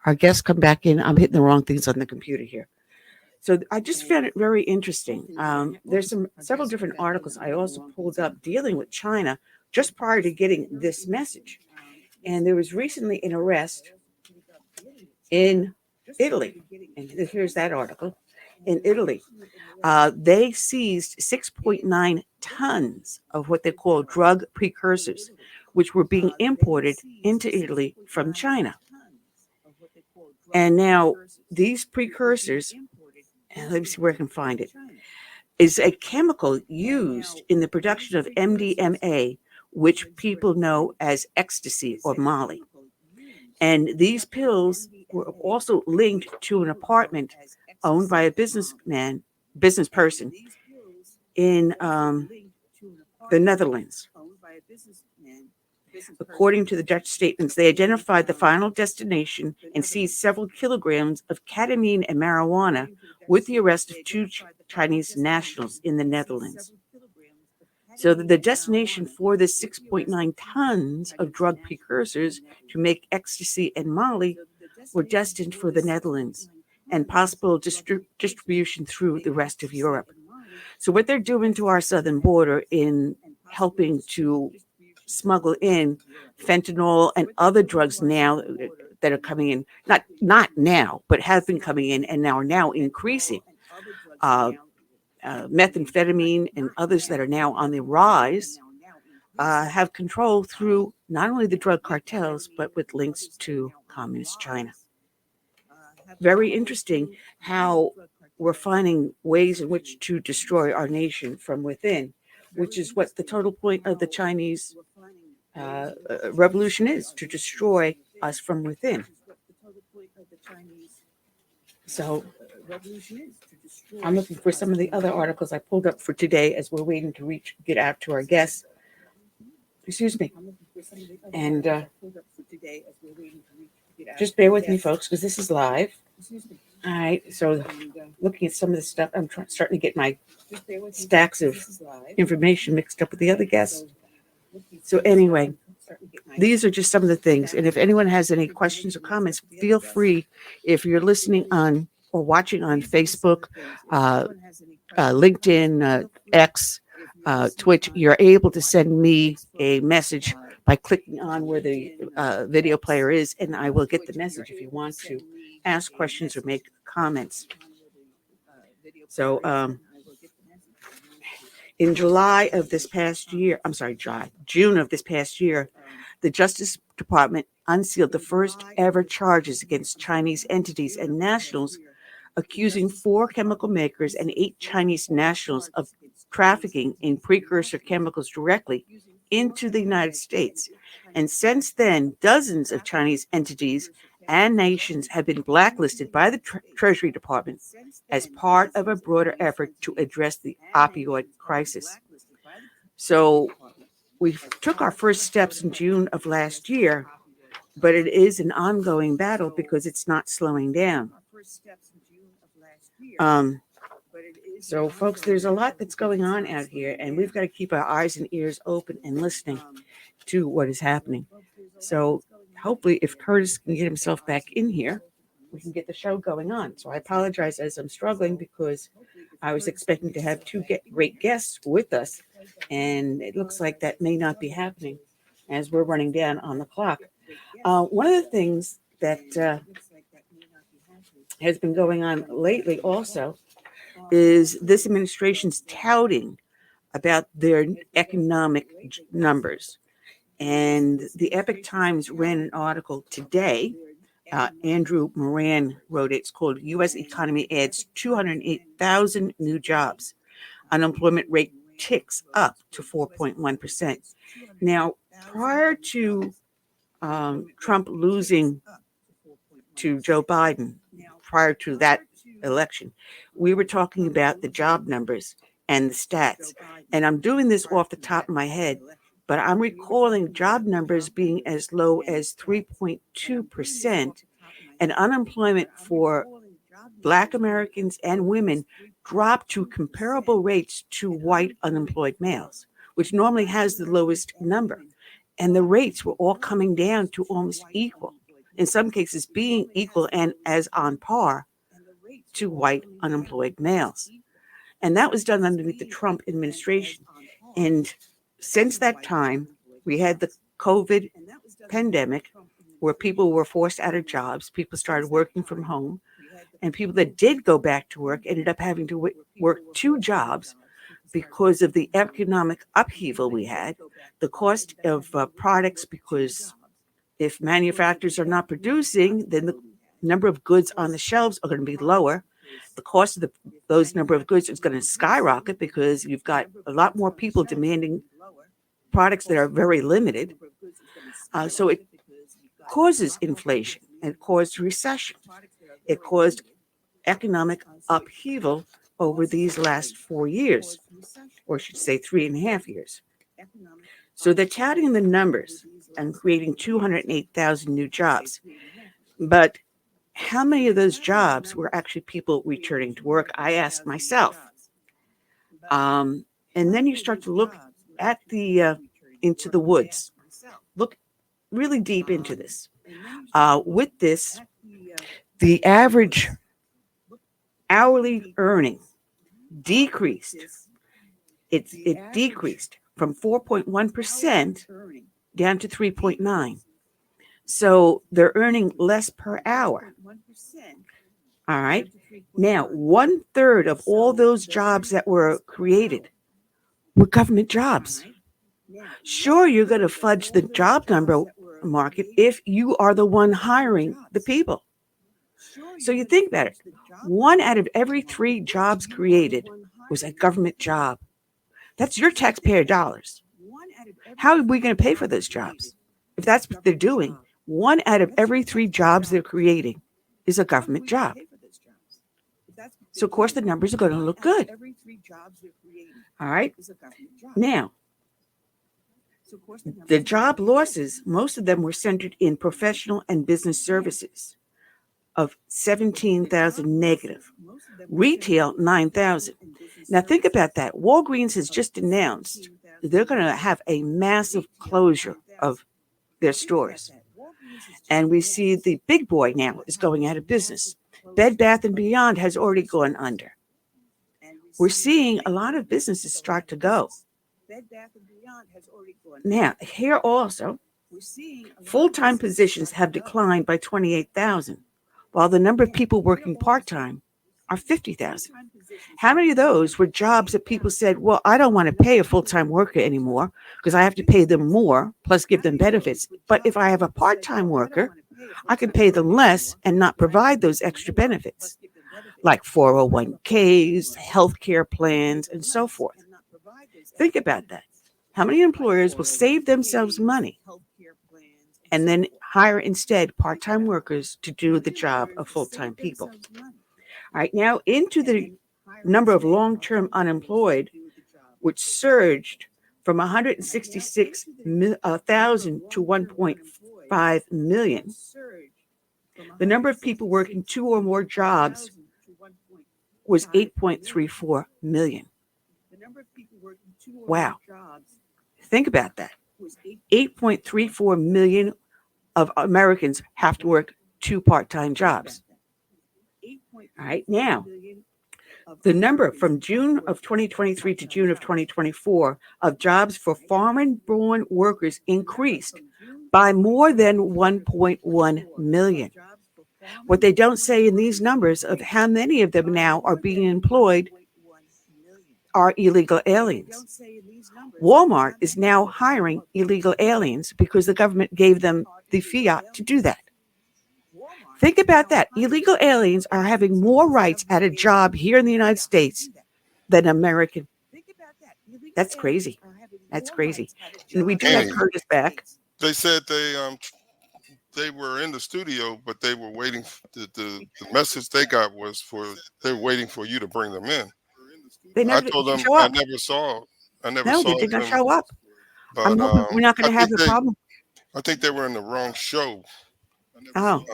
our guests come back in. I'm hitting the wrong things on the computer here. So I just found it very interesting. There's several different articles I also pulled up dealing with China just prior to getting this message. And there was recently an arrest in Italy. And here's that article. In Italy, they seized 6.9 tons of what they call drug precursors, which were being imported into Italy from China. And now these precursors, and let me see where I can find it, is a chemical used in the production of MDMA, which people know as ecstasy or Molly. And these pills were also linked to an apartment owned by a business person in the Netherlands. According to the Dutch statements, they identified the final destination and seized several kilograms of ketamine and marijuana with the arrest of 2 Chinese nationals in the Netherlands. So the destination for the 6.9 tons of drug precursors to make ecstasy and Molly were destined for the Netherlands and possible distribution through the rest of Europe. So what they're doing to our southern border in helping to smuggle in fentanyl and other drugs now that are coming in, not now, but have been coming in and are now increasing. Methamphetamine and others that are now on the rise have control through not only the drug cartels, but with links to communist China. Very interesting how we're finding ways in which to destroy our nation from within, which is what the total point of the Chinese revolution is, to destroy us from within. So I'm looking for some of the other articles I pulled up for today as we're waiting to get out to our guests. Excuse me. And just bear with me, folks, because this is live. All right. So looking at some of the stuff, I'm starting to get my stacks of information mixed up with the other guests. So anyway, these are just some of the things. And if anyone has any questions or comments, feel free, if you're listening on or watching on Facebook, LinkedIn, X, Twitch, you're able to send me a message by clicking on where the video player is, and I will get the message if you want to ask questions or make comments. So in July of this past year, June of this past year, the Justice Department unsealed the first ever charges against Chinese entities and nationals, accusing 4 chemical makers and 8 Chinese nationals of trafficking in precursor chemicals directly into the United States. And since then, dozens of Chinese entities and nations have been blacklisted by the Treasury Department as part of a broader effort to address the opioid crisis. So we took our first steps in June of last year, but it is an ongoing battle because it's not slowing down. So, folks, there's a lot that's going on out here, and we've got to keep our eyes and ears open and listening to what is happening. So hopefully if Curtis can get himself back in here, we can get the show going on. So I apologize as I'm struggling because I was expecting to have 2 great guests with us, and it looks like that may not be happening as we're running down on the clock. One of the things that has been going on lately also is this administration's touting about their economic numbers. And the Epoch Times ran an article today. Andrew Moran wrote it. It's called U.S. Economy Adds 208,000 New Jobs. Unemployment rate ticks up to 4.1%. Now, prior to Trump losing to Joe Biden, prior to that election, we were talking about the job numbers and the stats. And I'm doing this off the top of my head, but I'm recalling job numbers being as low as 3.2%, and unemployment for Black Americans and women dropped to comparable rates to white unemployed males, which normally has the lowest number. And the rates were all coming down to almost equal, in some cases being equal and as on par to white unemployed males. And that was done underneath the Trump administration. And since that time, we had the COVID pandemic where people were forced out of jobs. People started working from home. And people that did go back to work ended up having to work two jobs because of the economic upheaval we had, the cost of products, because if manufacturers are not producing, then the number of goods on the shelves are going to be lower. The cost of those number of goods is going to skyrocket because you've got a lot more people demanding products that are very limited. So it causes inflation. It caused recession. It caused economic upheaval over these last 4 years, or I should say 3.5 years. So they're touting the numbers and creating 208,000 new jobs. But how many of those jobs were actually people returning to work? I asked myself. And then you start to look at the into the woods. Look really deep into this. With this, the average hourly earning decreased. It decreased from 4.1% down to 3.9%. So they're earning less per hour. All right. Now, 1/3 of all those jobs that were created were government jobs. Sure, you're going to fudge the job number market if you are the one hiring the people. So you think about it. 1 out of every 3 jobs created was a government job. That's your taxpayer dollars. How are we going to pay for those jobs? If that's what they're doing, 1 out of every 3 jobs they're creating is a government job. So, of course, the numbers are going to look good. All right. Now, the job losses, most of them were centered in professional and business services of 17,000 negative. Retail, 9,000. Now, think about that. Walgreens has just announced they're going to have a massive closure of their stores. And we see the big boy now is going out of business. Bed Bath & Beyond has already gone under. We're seeing a lot of businesses start to go. Now, here also, full-time positions have declined by 28,000, while the number of people working part-time are 50,000. How many of those were jobs that people said, well, I don't want to pay a full-time worker anymore because I have to pay them more plus give them benefits. But if I have a part-time worker, I can pay them less and not provide those extra benefits like 401ks, healthcare plans, and so forth. Think about that. How many employers will save themselves money and then hire instead part-time workers to do the job of full-time people? All right, now into the number of long-term unemployed, which surged from 166,000 to 1.5 million. The number of people working 2 or more jobs was 8.34 million. Wow. Think about that. 8.34 million of Americans have to work 2 part-time jobs. All right, now, the number from June of 2023 to June of 2024 of jobs for foreign-born workers increased by more than 1.1 million. What they don't say in these numbers of how many of them now are being employed are illegal aliens. Walmart is now hiring illegal aliens because the government gave them the fiat to do that. Think about that. Illegal aliens are having more rights at a job here in the United States than American. That's crazy. That's crazy. And we do have Curtis back. They said they were in the studio, but they were waiting. The message they got was they're waiting for you to bring them in. I told them I never saw. No, they did not show up. But, I'm hoping we're not going to have the problem. I think they were in the wrong show. Oh.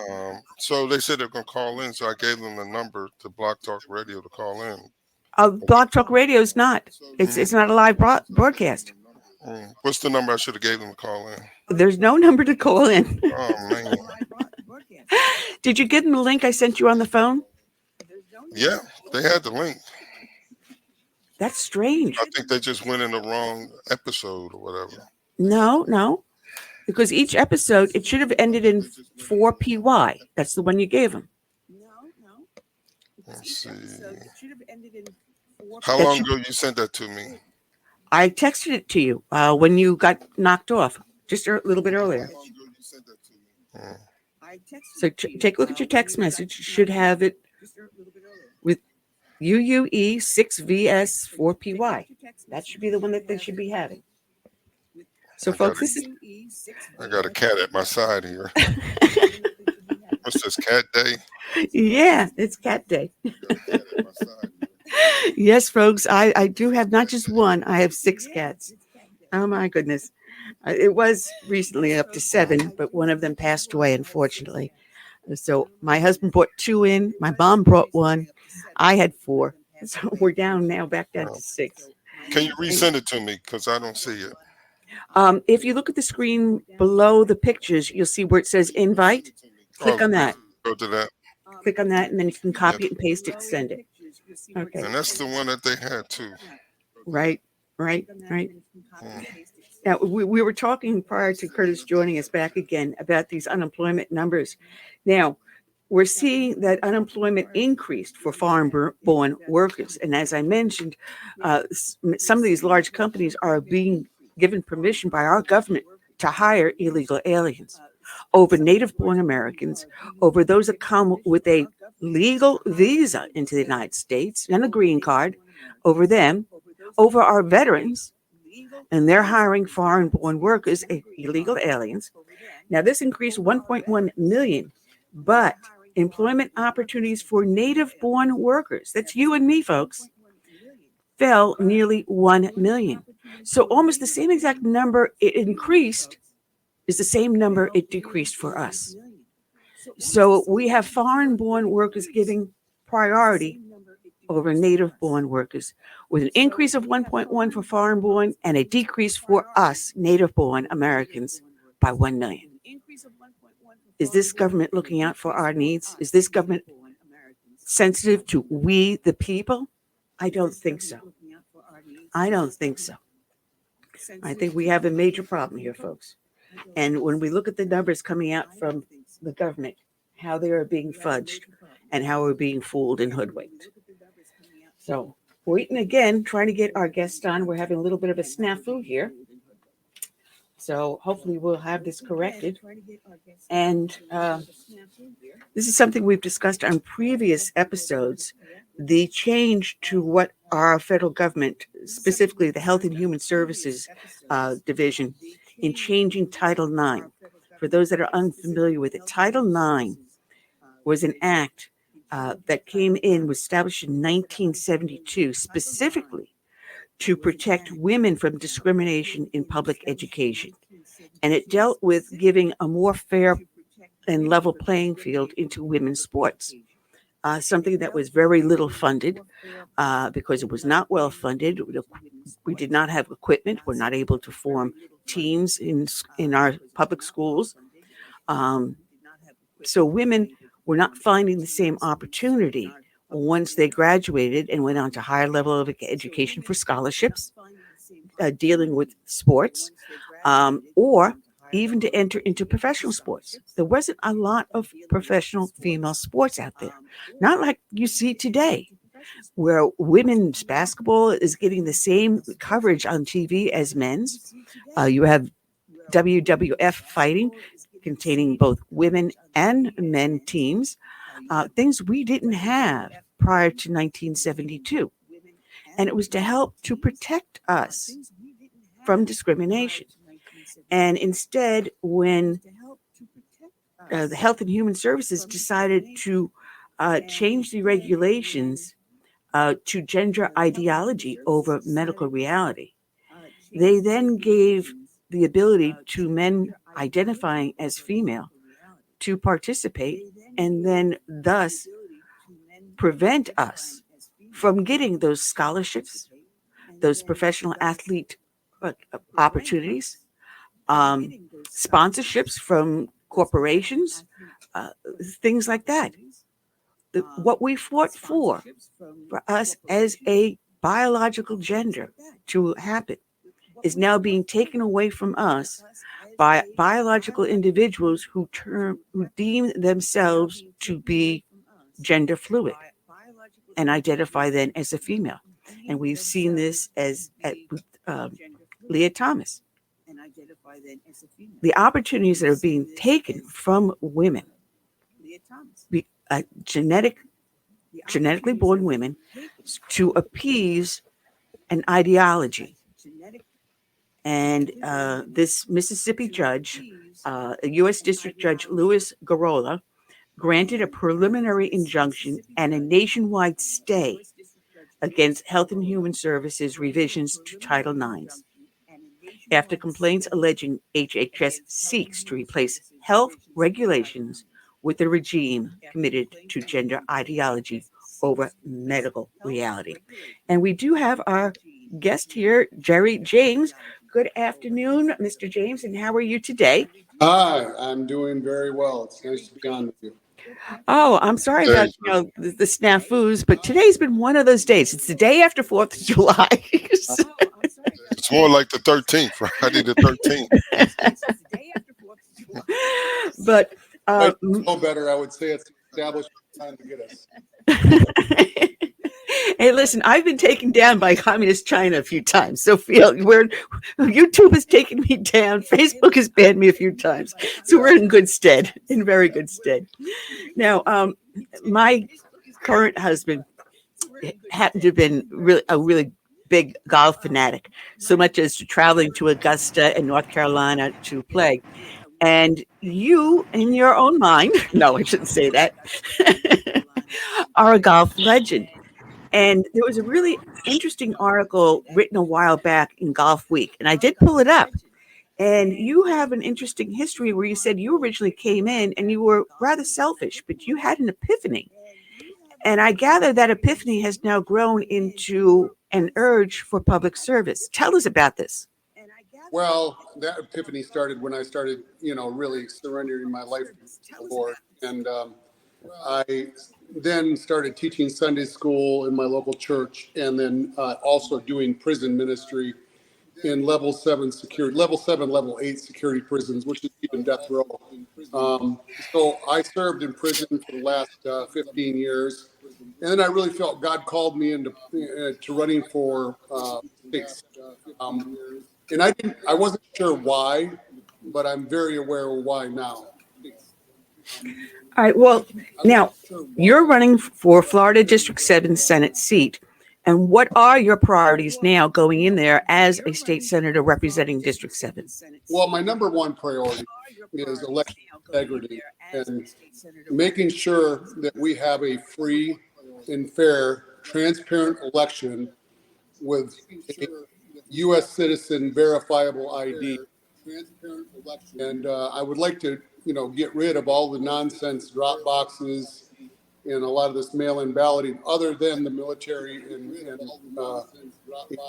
So they said they're going to call in, so I gave them the number to Block Talk Radio to call in. Block Talk Radio is not. It's not a live broadcast. What's the number I should have gave them to call in? There's no number to call in. Oh, man. Did you give them the link I sent you on the phone? Yeah, they had the link. That's strange. I think they just went in the wrong episode or whatever. No. Because each episode, it should have ended in 4PY. That's the one you gave them. Let's see. How long ago you sent that to me? I texted it to you when you got knocked off, just a little bit earlier. So take a look at your text message. You should have it with UUE 6VS 4PY. That should be the one that they should be having. So, folks, I got a cat at my side here. What's this, Cat Day? Yeah, it's Cat Day. Yes, folks, I do have not just one. I have 6 cats. Oh, my goodness. It was recently up to 7, but one of them passed away, unfortunately. So my husband brought 2 in. My mom brought 1. I had 4. So we're down back down to 6. Can you resend it to me? Because I don't see it. If you look at the screen below the pictures, you'll see where it says invite. Click on that. Go to that. Click on that, and then you can copy it and paste it, send it. Okay. And that's the one that they had too. Right. Now, we were talking prior to Curtis joining us back again about these unemployment numbers. Now, we're seeing that unemployment increased for foreign-born workers. And as I mentioned, some of these large companies are being given permission by our government to hire illegal aliens over native-born Americans, over those that come with a legal visa into the United States and a green card, over them, over our veterans, and they're hiring foreign-born workers, illegal aliens. Now, this increased 1.1 million, but employment opportunities for native-born workers, that's you and me, folks, fell nearly 1 million. So almost the same exact number it increased is the same number it decreased for us. So we have foreign-born workers giving priority over native-born workers, with an increase of 1.1 for foreign-born and a decrease for us, native-born Americans, by 1 million. Is this government looking out for our needs? Is this government sensitive to we, the people? I don't think so. I think we have a major problem here, folks. And when we look at the numbers coming out from the government, how they are being fudged and how we're being fooled and hoodwinked. So, waiting again, trying to get our guest on. We're having a little bit of a snafu here. So, hopefully we'll have this corrected. And this is something we've discussed on previous episodes, the change to what our federal government, specifically the Health and Human Services Division, in changing Title IX. For those that are unfamiliar with it, Title IX was an act that was established in 1972, specifically to protect women from discrimination in public education. And it dealt with giving a more fair and level playing field into women's sports. Something that was very little funded because it was not well funded. We did not have equipment. We're not able to form teams in our public schools. So women were not finding the same opportunity once they graduated and went on to higher level of education for scholarships, dealing with sports, or even to enter into professional sports. There wasn't a lot of professional female sports out there, not like you see today. where women's basketball is getting the same coverage on TV as men's. You have WWF fighting containing both women and men teams, things we didn't have prior to 1972. And it was to help to protect us from discrimination. And instead, when the Health and Human Services decided to change the regulations to gender ideology over medical reality, they then gave the ability to men identifying as female to participate, and then thus prevent us from getting those scholarships, those professional athlete opportunities, sponsorships from corporations, things like that. What we fought for us as a biological gender to happen is now being taken away from us by biological individuals who deem themselves to be gender fluid and identify then as a female. And we've seen this at Leah Thomas. The opportunities that are being taken from women, genetically born women, to appease an ideology. And this Mississippi judge, a U.S. District Judge Louis Garola, granted a preliminary injunction and a nationwide stay against Health and Human Services revisions to Title IX, after complaints alleging HHS seeks to replace health regulations with a regime committed to gender ideology over medical reality. And we do have our guest here, Gerry James. Good afternoon, Mr. James, and how are you today? Hi, I'm doing very well. It's nice to be on with you. Oh, I'm sorry about the snafus, but today's been one of those days. It's the day after 4th of July. It's more like the 13th, Friday the 13th. But no better, I would say it's established time to get us. Hey, listen, I've been taken down by communist China a few times. So YouTube has taken me down. Facebook has banned me a few times. So we're in good stead, in very good stead. Now, my current husband happened to have been a really big golf fanatic, so much as to traveling to Augusta and North Carolina to play. And you, in your own mind, no, I shouldn't say that, are a golf legend. And there was a really interesting article written a while back in Golf Week, and I did pull it up. And you have an interesting history where you said you originally came in and you were rather selfish, but you had an epiphany. And I gather that epiphany has now grown into an urge for public service. Tell us about this. Well, that epiphany started when I started, really surrendering my life to the Lord. And I then started teaching Sunday school in my local church, and then also doing prison ministry in level 7, level 8 security prisons, which is even death row. So I served in prison for the last 15 years. And then I really felt God called me into to running for states. And I wasn't sure why, but I'm very aware of why now. All right. Well, now you're running for Florida District 7 Senate seat. And what are your priorities now going in there as a state senator representing District 7? Well, my number one priority is election integrity and making sure that we have a free and fair, transparent election with a U.S. citizen verifiable ID. And I would like to, get rid of all the nonsense drop boxes and a lot of this mail-in balloting, other than the military and a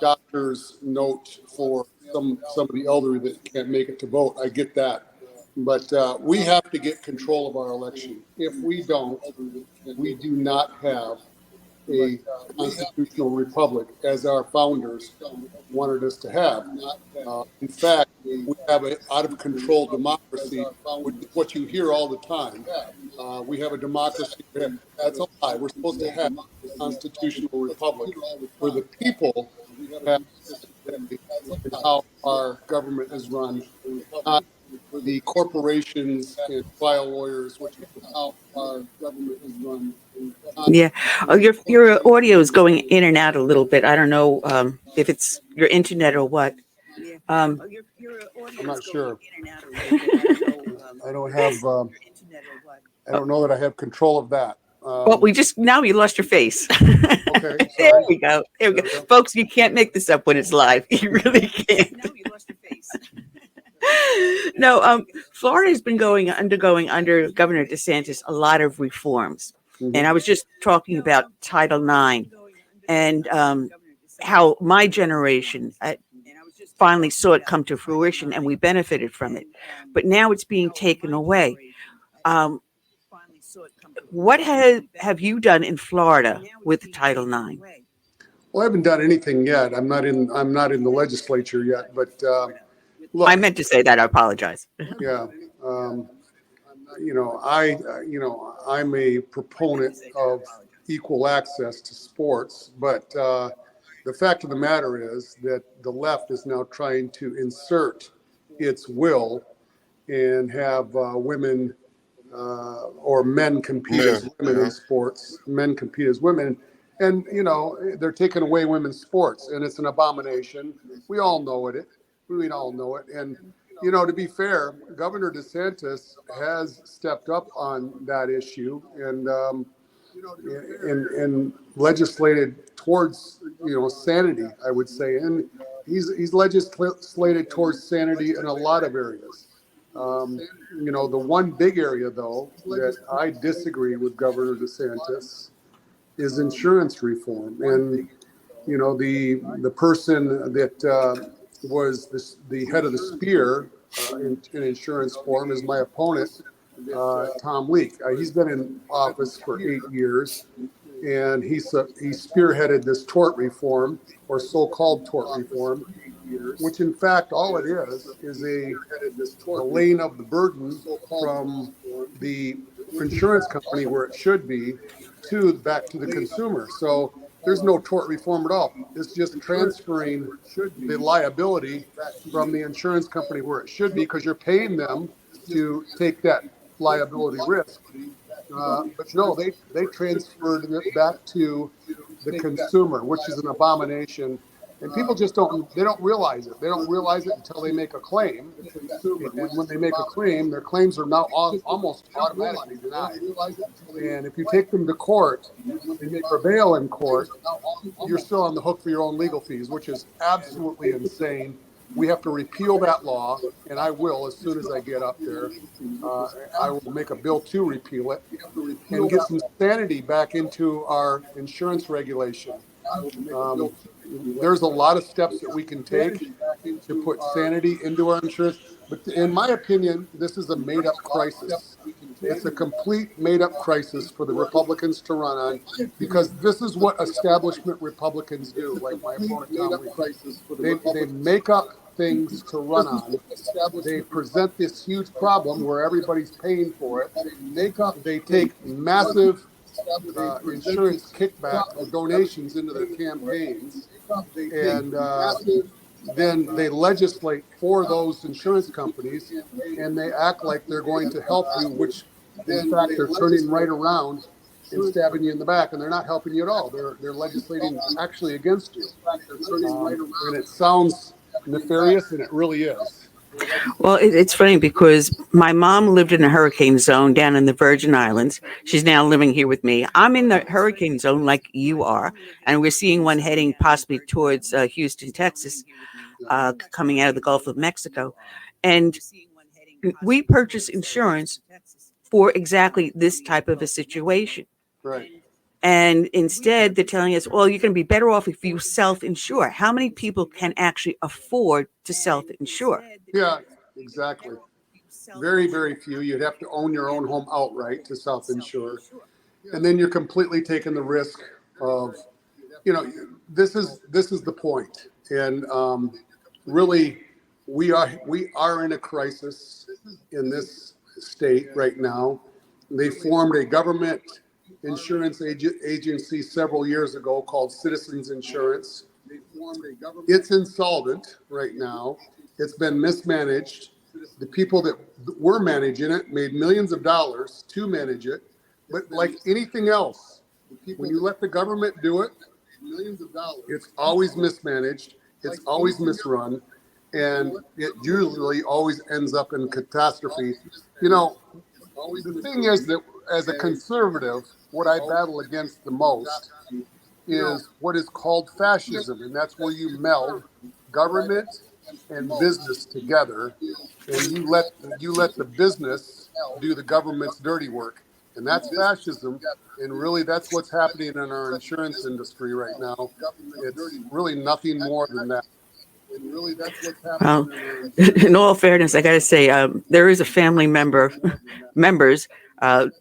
doctor's note for some of the elderly that can't make it to vote. I get that. But we have to get control of our election. If we don't, we do not have a constitutional republic as our founders wanted us to have. In fact, we have an out-of-control democracy, which is what you hear all the time. We have a democracy. That's a lie. We're supposed to have a constitutional republic where the people have how our government is run, not the corporations and file lawyers, which is how our government is run. Yeah. Oh, your audio is going in and out a little bit. I don't know if it's your internet or what. I'm not sure. I don't have. I don't know that I have control of that. Well, now you lost your face. Okay, there we go. There we go. Folks, you can't make this up when it's live. You really can't. Now you lost your face. No, Florida has been undergoing under Governor DeSantis a lot of reforms. Mm-hmm. And I was just talking about Title IX and how my generation finally saw it come to fruition and we benefited from it. But now it's being taken away. What have you done in Florida with Title IX? Well, I haven't done anything yet. I'm not in the legislature yet, but look, I meant to say that. I apologize. Yeah. I'm a proponent of equal access to sports, but the fact of the matter is that the left is now trying to insert its will and have women or men compete as women in sports. Men compete as women. And, they're taking away women's sports, and it's an abomination. We all know it. We all know it. And, to be fair, Governor DeSantis has stepped up on that issue and legislated towards, sanity, I would say. And he's legislated towards sanity in a lot of areas. The one big area, though, that I disagree with Governor DeSantis is insurance reform. And, the person that was the head of the spear in insurance reform is my opponent, Tom Leak. He's been in office for 8 years, and he spearheaded this tort reform, or so-called tort reform, which in fact all it is a laying of the burden from the insurance company where it should be back to the consumer. So there's no tort reform at all. It's just transferring the liability from the insurance company where it should be, because you're paying them to take that liability risk. But no, they transferred it back to the consumer, which is an abomination. And people just don't realize it. They don't realize it until they make a claim. And when they make a claim, their claims are now almost automatically denied. And if you take them to court and they prevail in court, you're still on the hook for your own legal fees, which is absolutely insane. We have to repeal that law, and I will as soon as I get up there. I will make a bill to repeal it and get some sanity back into our insurance regulation. There's a lot of steps that we can take to put sanity into our insurance. But in my opinion, this is a made-up crisis. It's a complete made-up crisis for the Republicans to run on, because this is what establishment Republicans do, like my opponent Tom Lee. They make up things to run on. They present this huge problem where everybody's paying for it. They take massive insurance kickback or donations into their campaigns, and then they legislate for those insurance companies, and they act like they're going to help you, which in fact they're turning right around and stabbing you in the back, and they're not helping you at all. They're legislating actually against you, and it sounds nefarious, and it really is. Well, it's funny because my mom lived in a hurricane zone down in the Virgin Islands. She's now living here with me. I'm in the hurricane zone like you are, and we're seeing one heading possibly towards Houston, Texas, coming out of the Gulf of Mexico. And we purchase insurance for exactly this type of a situation. Right. And instead, they're telling us, well, you're going to be better off if you self-insure. How many people can actually afford to self-insure? Yeah, exactly. Very, very few. You'd have to own your own home outright to self-insure. And then you're completely taking the risk of, this is the point. And really, we are in a crisis in this state right now. They formed a government insurance agency several years ago called Citizens Insurance. It's insolvent right now. It's been mismanaged. The people that were managing it made millions of dollars to manage it. But like anything else, when you let the government do it, it's always mismanaged. It's always misrun. And it usually always ends up in catastrophe. The thing is that as a conservative, what I battle against the most is what is called fascism. And that's where you meld government and business together, and you let the business do the government's dirty work. And that's fascism. And really, that's what's happening in our insurance industry right now. It's really nothing more than that. And really, that's what's happening. In all fairness, I got to say, there is a family members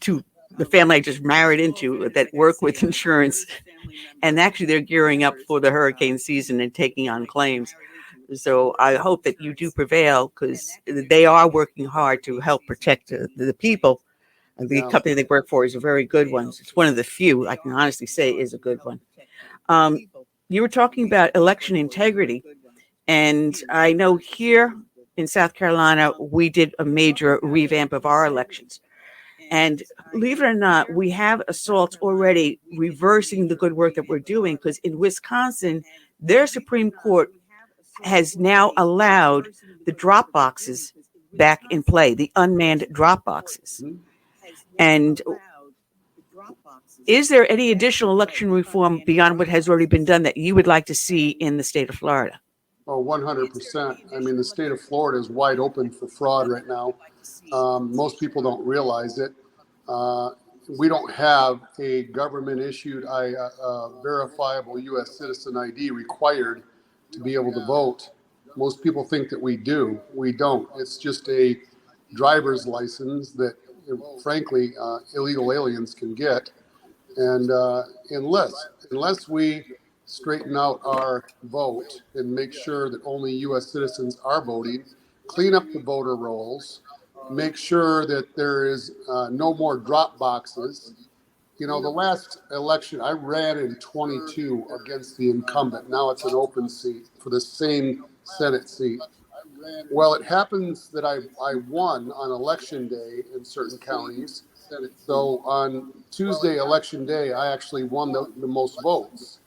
to the family I just married into that work with insurance. And actually, they're gearing up for the hurricane season and taking on claims. So I hope that you do prevail, because they are working hard to help protect the people. The company they work for is a very good one. It's one of the few I can honestly say is a good one. You were talking about election integrity. And I know here in South Carolina, we did a major revamp of our elections. And believe it or not, we have assaults already reversing the good work that we're doing, because in Wisconsin, their Supreme Court has now allowed the drop boxes back in play, the unmanned drop boxes. And is there any additional election reform beyond what has already been done that you would like to see in the state of Florida? Oh, 100%. I mean, the state of Florida is wide open for fraud right now. Most people don't realize it. We don't have a government-issued verifiable U.S. citizen ID required to be able to vote. Most people think that we do. We don't. It's just a driver's license that, frankly, illegal aliens can get. And unless we straighten out our vote and make sure that only U.S. citizens are voting, clean up the voter rolls, make sure that there is no more drop boxes. The last election, I ran in 22 against the incumbent. Now it's an open seat for the same Senate seat. Well, it happens that I won on election day in certain counties. So on Tuesday, election day, I actually won the most votes.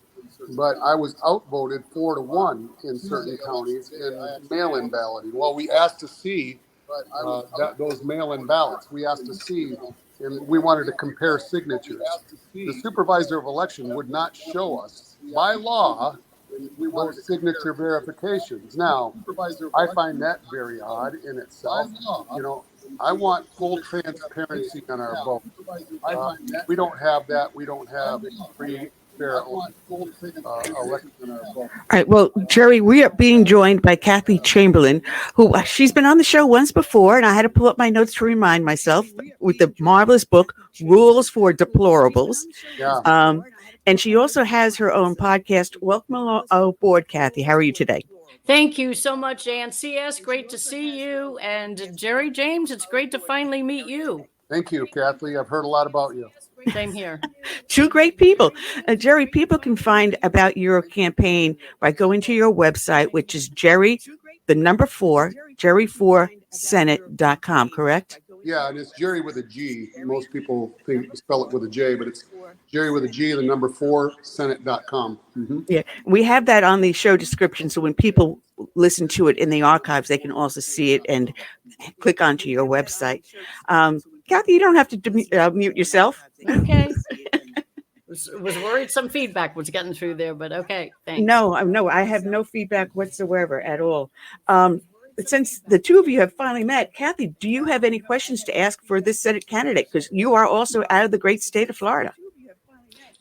But I was outvoted 4-1 in certain counties in mail-in balloting. Well, we asked to see those mail-in ballots. We asked to see, and we wanted to compare signatures. The supervisor of election would not show us, by law, those signature verifications. Now, I find that very odd in itself. I want full transparency on our vote. We don't have that. We don't have free, fair election on our vote. All right. Well, Gerry, we are being joined by Cathi Chamberlain, who she's been on the show once before, and I had to pull up my notes to remind myself, with the marvelous book, Rules for Deplorables. Yeah. And she also has her own podcast. Welcome aboard, Cathi. How are you today? Thank you so much, Ann CS. Great to see you. And Gerry James, it's great to finally meet you. Thank you, Cathi. I've heard a lot about you. Same here. Two great people. Gerry, people can find about your campaign by going to your website, which is Gerry4Senate.com, correct? Yeah, and it's Gerry with a G. Most people spell it with a J, but it's Gerry with a G, the number 4, Senate.com. Mm-hmm. Yeah, we have that on the show description. So when people listen to it in the archives, they can also see it and click onto your website. Cathi, you don't have to mute yourself. Okay. was worried some feedback was getting through there, but okay. Thanks. No, I have no feedback whatsoever at all. Since the two of you have finally met, Cathi, do you have any questions to ask for this Senate candidate? Because you are also out of the great state of Florida.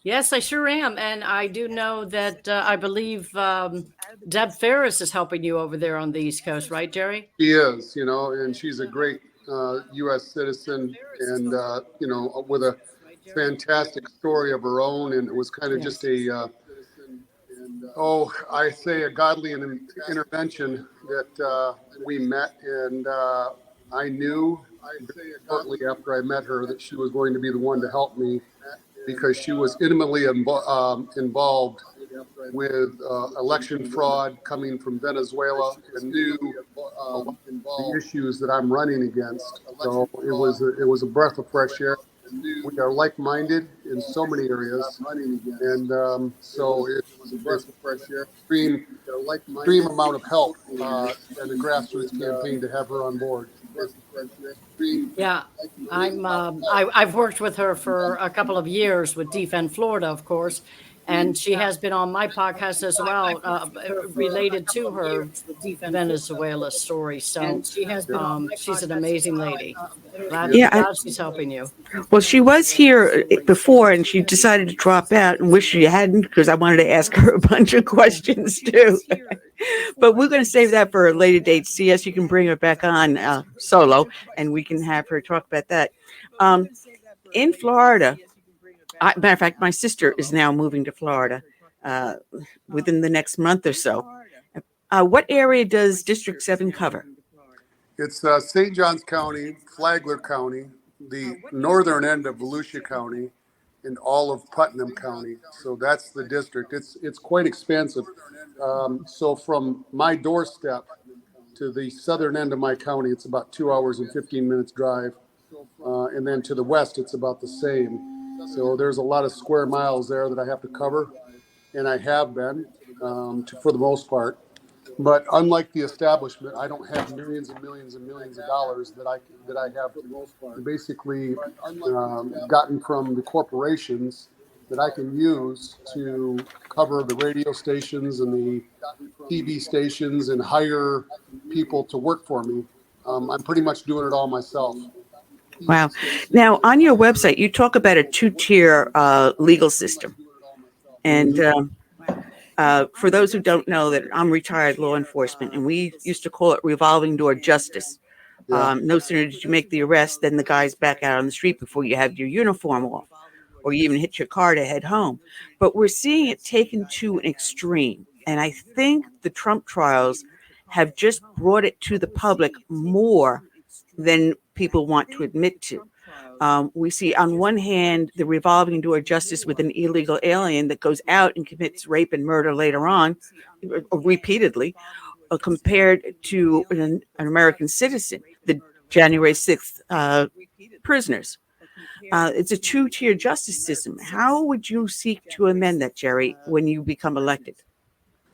Yes, I sure am. And I do know that I believe Deb Faris is helping you over there on the East Coast, right, Gerry? She is, and she's a great U.S. citizen and, with a fantastic story of her own, and it was kind of just a I say a godly intervention that we met, and I knew shortly after I met her that she was going to be the one to help me, because she was intimately involved with election fraud coming from Venezuela, and knew the issues that I'm running against. So it was a breath of fresh air. We are like-minded in so many areas, and so it was a breath of fresh air. Extreme amount of help and the grassroots campaign to have her on board. Yeah, I've worked with her for a couple of years with Defend Florida, of course, and she has been on my podcast as well, related to her Venezuela story. So she's an amazing lady. Glad she's helping you. Well, she was here before, and she decided to drop out, and wish she hadn't, because I wanted to ask her a bunch of questions too. But we're going to save that for a later date. CS, you can bring her back on solo, and we can have her talk about that. In Florida, matter of fact, my sister is now moving to Florida within the next month or so. What area does District 7 cover? It's St. Johns County, Flagler County, the northern end of Volusia County, and all of Putnam County. So that's the district. It's quite expansive. So from my doorstep to the southern end of my county, it's about 2 hours and 15 minutes drive. And then to the west, it's about the same. So there's a lot of square miles there that I have to cover, and I have been for the most part. But unlike the establishment, I don't have millions and millions and millions of dollars that I have basically gotten from the corporations that I can use to cover the radio stations and the TV stations and hire people to work for me. I'm pretty much doing it all myself. Wow. Now, on your website, you talk about a two-tier legal system. And for those who don't know, that I'm retired law enforcement, and we used to call it revolving door justice. No sooner did you make the arrest than the guy's back out on the street before you have your uniform off, or you even hit your car to head home. But we're seeing it taken to an extreme. And I think the Trump trials have just brought it to the public more than people want to admit to. We see on one hand the revolving door justice with an illegal alien that goes out and commits rape and murder later on, repeatedly, compared to an American citizen, the January 6th prisoners. It's a two-tier justice system. How would you seek to amend that, Gerry, when you become elected?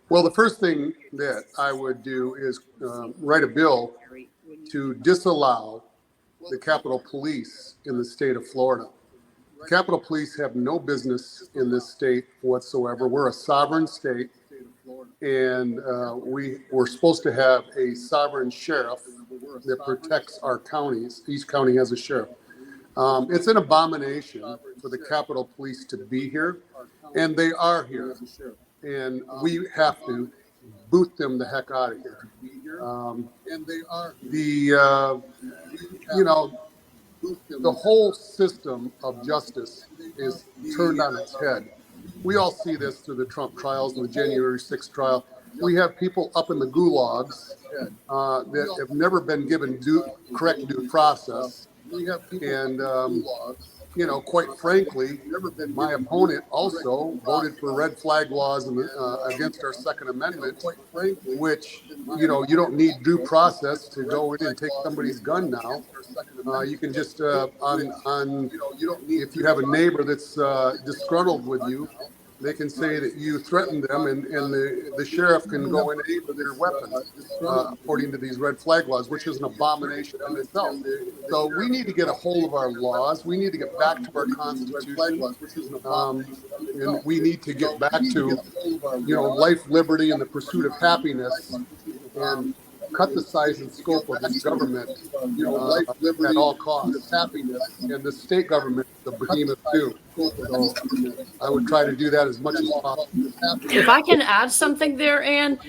Well, the first thing that I would do is write a bill to disallow the Capitol Police in the state of Florida. The Capitol Police have no business in this state whatsoever. We're a sovereign state, and we're supposed to have a sovereign sheriff that protects our counties. Each county has a sheriff. It's an abomination for the Capitol Police to be here, and they are here. And we have to boot them the heck out of here. And they are the whole system of justice is turned on its head. We all see this through the Trump trials and the January 6th trial. We have people up in the gulags that have never been given correct due process. And quite frankly, my opponent also voted for red flag laws against our Second Amendment, which, you don't need due process to go in and take somebody's gun now. You can just, if you have a neighbor that's disgruntled with you, they can say that you threatened them, and the sheriff can go in and aid with their weapons, according to these red flag laws, which is an abomination in itself. So we need to get a hold of our laws. We need to get back to our Constitution, and we need to get back to, life, liberty, and the pursuit of happiness, and cut the size and scope of this government at all costs. And the state government, the behemoth too. So I would try to do that as much as possible. If I can add something there, Ann,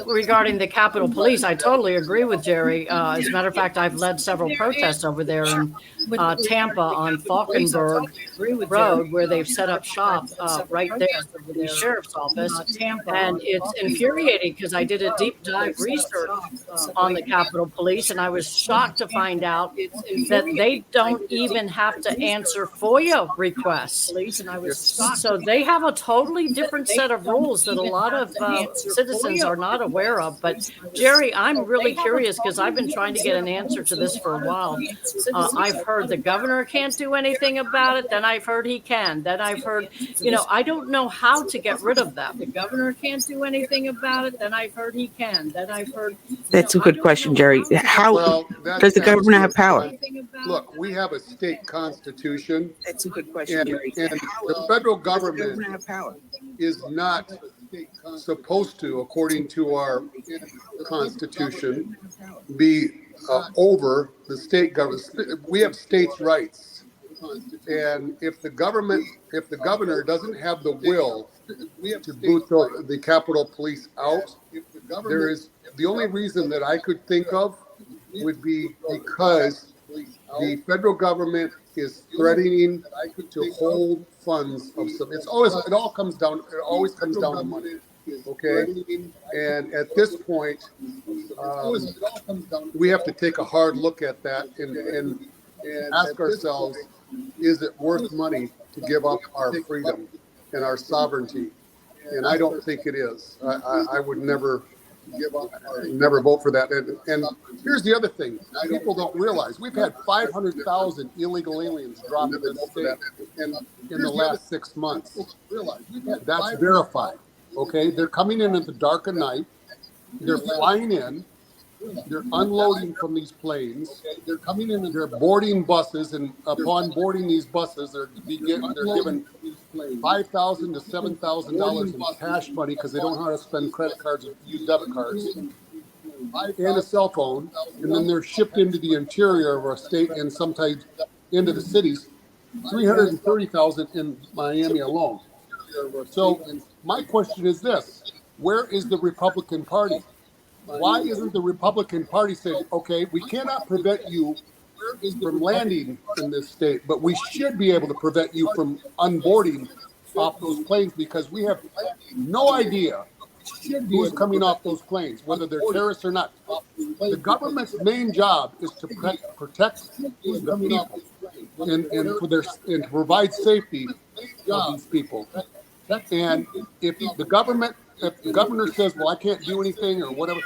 regarding the Capitol Police, I totally agree with Jerry. As a matter of fact, I've led several protests over there in Tampa on Falkenberg Road, where they've set up shop right there in the sheriff's office. And it's infuriating because I did a deep dive research on the Capitol Police, and I was shocked to find out that they don't even have to answer FOIA requests. So they have a totally different set of rules that a lot of citizens are not aware of. But Jerry, I'm really curious because I've been trying to get an answer to this for a while. I've heard the governor can't do anything about it. Then I've heard he can. Then I've heard, I don't know how to get rid of them. The governor can't do anything about it. Then I've heard he can. Then I've heard. That's a good question, Jerry. How does the government have power? Look, we have a state constitution. That's a good question, Jerry. And the federal government is not supposed to, according to our constitution, be over the state government. We have states' rights. And if the governor doesn't have the will to boot the Capitol Police out, there is the only reason that I could think of would be because the federal government is threatening to hold funds of some. It always comes down to money. Okay, and at this point, we have to take a hard look at that and ask ourselves: is it worth money to give up our freedom and our sovereignty? And I don't think it is. I would never vote for that. And here's the other thing: people don't realize we've had 500,000 illegal aliens drop in this state in the last 6 months. That's verified. Okay, they're coming in at the dark of night. They're flying in. They're unloading from these planes. They're coming in and they're boarding buses. And upon boarding these buses, they're given $5,000 to $7,000 in cash money because they don't know how to spend credit cards or use debit cards, and a cell phone. And then they're shipped into the interior of our state and sometimes into the cities. 330,000 in Miami alone. So my question is this: where is the Republican Party? Why isn't the Republican Party saying, okay, we cannot prevent you from landing in this state, but we should be able to prevent you from unboarding off those planes because we have no idea who's coming off those planes, whether they're terrorists or not. The government's main job is to protect the people and to provide safety of these people. And if the governor says, well, I can't do anything or whatever,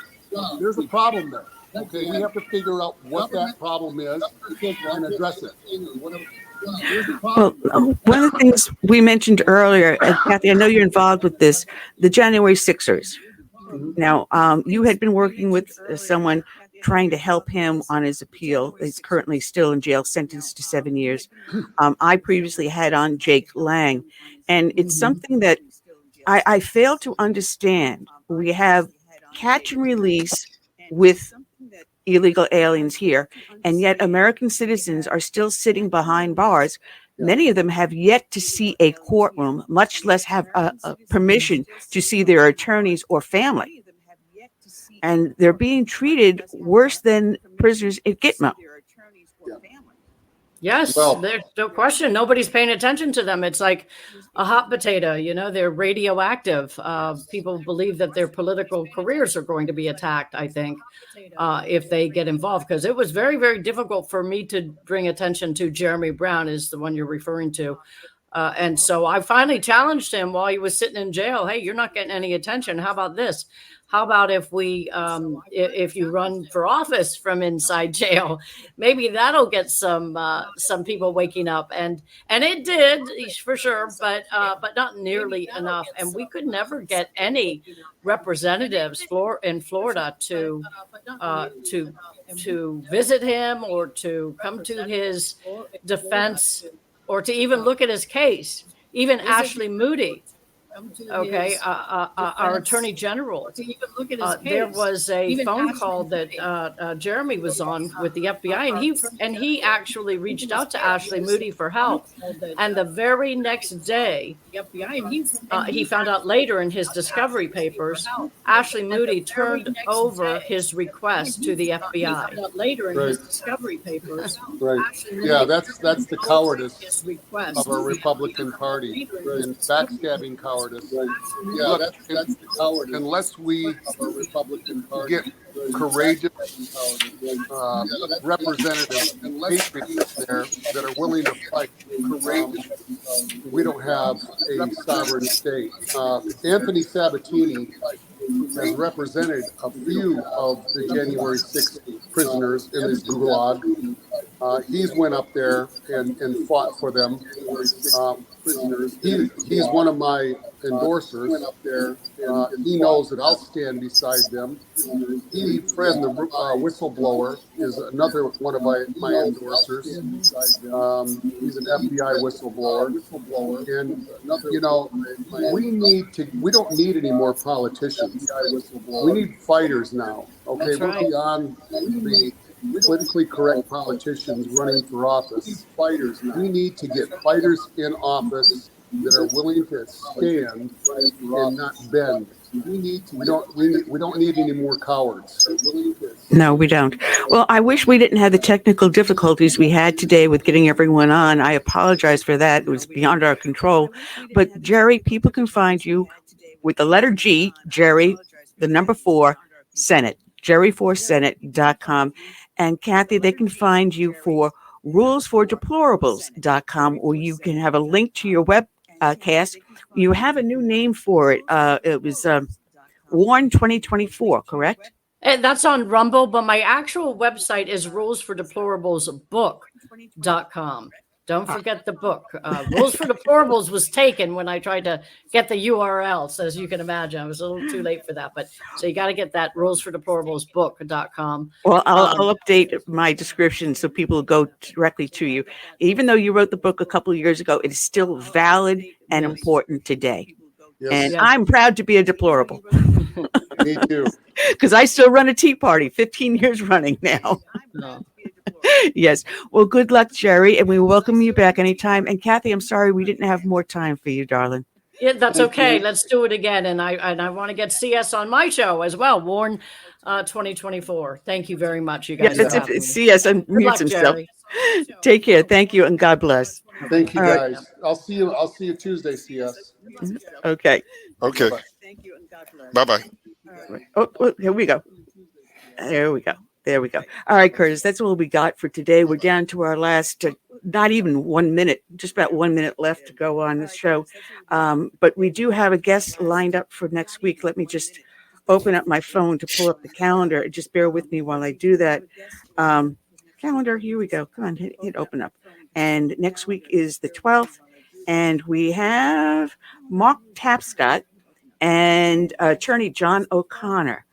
there's a problem there. Okay, we have to figure out what that problem is and address it. Well, one of the things we mentioned earlier, and Cathi, I know you're involved with this, the January 6ers. Now, you had been working with someone trying to help him on his appeal. He's currently still in jail, sentenced to 7 years. I previously had on Jake Lang, and it's something that I fail to understand. We have catch and release with illegal aliens here, and yet American citizens are still sitting behind bars. Many of them have yet to see a courtroom, much less have permission to see their attorneys or family. And they're being treated worse than prisoners at Gitmo. Yes, there's no question. Nobody's paying attention to them. It's like a hot potato, they're radioactive. People believe that their political careers are going to be attacked, I think, if they get involved. Because it was very, very difficult for me to bring attention to Jeremy Brown, is the one you're referring to. And so I finally challenged him while he was sitting in jail. Hey, you're not getting any attention. How about this? How about if if you run for office from inside jail, maybe that'll get some people waking up, and it did for sure, but not nearly enough. And we could never get any representatives in Florida to visit him or to come to his defense or to even look at his case. Even Ashley Moody Okay, our Attorney General. There was a phone call that Jeremy was on with the FBI, and he actually reached out to Ashley Moody for help. And the very next day, he found out later in his discovery papers, Ashley Moody turned over his request to the FBI. Later in his discovery papers, right? Yeah, that's the cowardice of our Republican Party and backstabbing cowardice. Yeah, look, that's the cowardice. Unless we get courageous representatives and patriots there that are willing to fight, we don't have a sovereign state. Anthony Sabatini has represented a few of the January 6th prisoners in this gulag. He's went up there and fought for them. He's one of my endorsers. He knows that I'll stand beside them. Fred, the whistleblower, is another one of my endorsers. He's an FBI whistleblower. And, you know, we don't need any more politicians. We need fighters now. Okay, we're beyond the politically correct politicians running for office. Fighters. We need to get fighters in office that are willing to stand and not bend. We don't need any more cowards. No, we don't. Well, I wish we didn't have the technical difficulties we had today with getting everyone on. I apologize for that. It was beyond our control. But Jerry, people can find you with the letter G, Jerry, the number 4, Senate, Jerry4Senate.com. And Cathi, they can find you for rulesfordeplorables.com, or you can have a link to your webcast. You have a new name for it. It was Warn 2024, correct? And that's on Rumble, but my actual website is rulesfordeplorablesbook.com. Don't forget the book. Rules for Deplorables was taken when I tried to get the URL. As you can imagine, I was a little too late for that. But so you got to get that rulesfordeplorablesbook.com. Well, I'll update my description so people go directly to you. Even though you wrote the book a couple of years ago, it is still valid and important today. Yes. And I'm proud to be a deplorable. Me too. Because I still run a tea party 15 years running now. No. Yes. Well, good luck, Jerry, and we welcome you back anytime. And Cathi, I'm sorry we didn't have more time for you, darling. Yeah, that's okay. Let's do it again. And I want to get CS on my show as well. Warn 2024. Thank you very much, you guys. Yeah, CS unmutes himself. Jerry. Take care. Thank you, and God bless. Thank you, guys. Right. I'll see you Tuesday, CS. Okay. Okay. Thank you, and God bless. Bye-bye. Right. Oh, here we go. There we go. There we go. All right, Curtis, that's all we got for today. We're down to our last, not even 1 minute, just about 1 minute left to go on the show. But we do have a guest lined up for next week. Let me just open up my phone to pull up the calendar. Just bear with me while I do that. Calendar, here we go. Come on, hit open up. And next week is the 12th. And we have Mark Tapscott and attorney John O'Connor.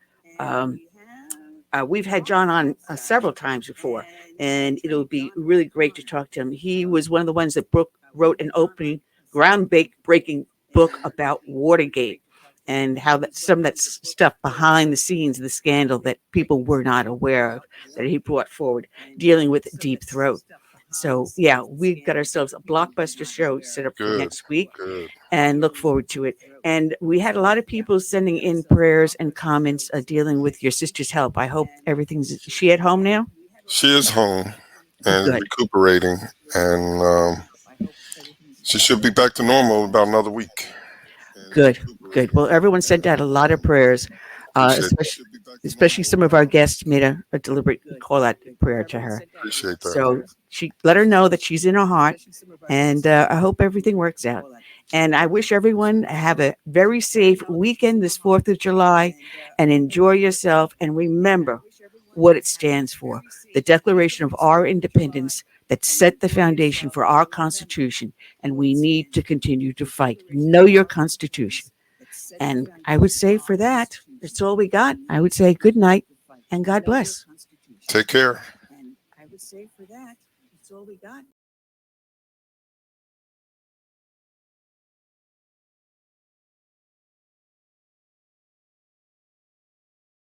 We've had John on several times before, and it'll be really great to talk to him. He was one of the ones that wrote an opening, groundbreaking book about Watergate and how some of that stuff behind the scenes of the scandal that people were not aware of, that he brought forward, dealing with Deep Throat. So, yeah, we got ourselves a blockbuster show set up for next week and look forward to it. And we had a lot of people sending in prayers and comments dealing with your sister's health. I hope is she at home now? She is home and recuperating. And she should be back to normal in about another week. Good. Well, everyone sent out a lot of prayers, especially some of our guests made a deliberate call out prayer to her. Appreciate that. So she let her know that she's in her heart, and I hope everything works out. And I wish everyone have a very safe weekend this 4th of July and enjoy yourself. And remember what it stands for, the Declaration of our Independence that set the foundation for our Constitution. And we need to continue to fight. Know your Constitution. And I would say for that, that's all we got. I would say good night and God bless. Take care. And I would say for that, that's all we got.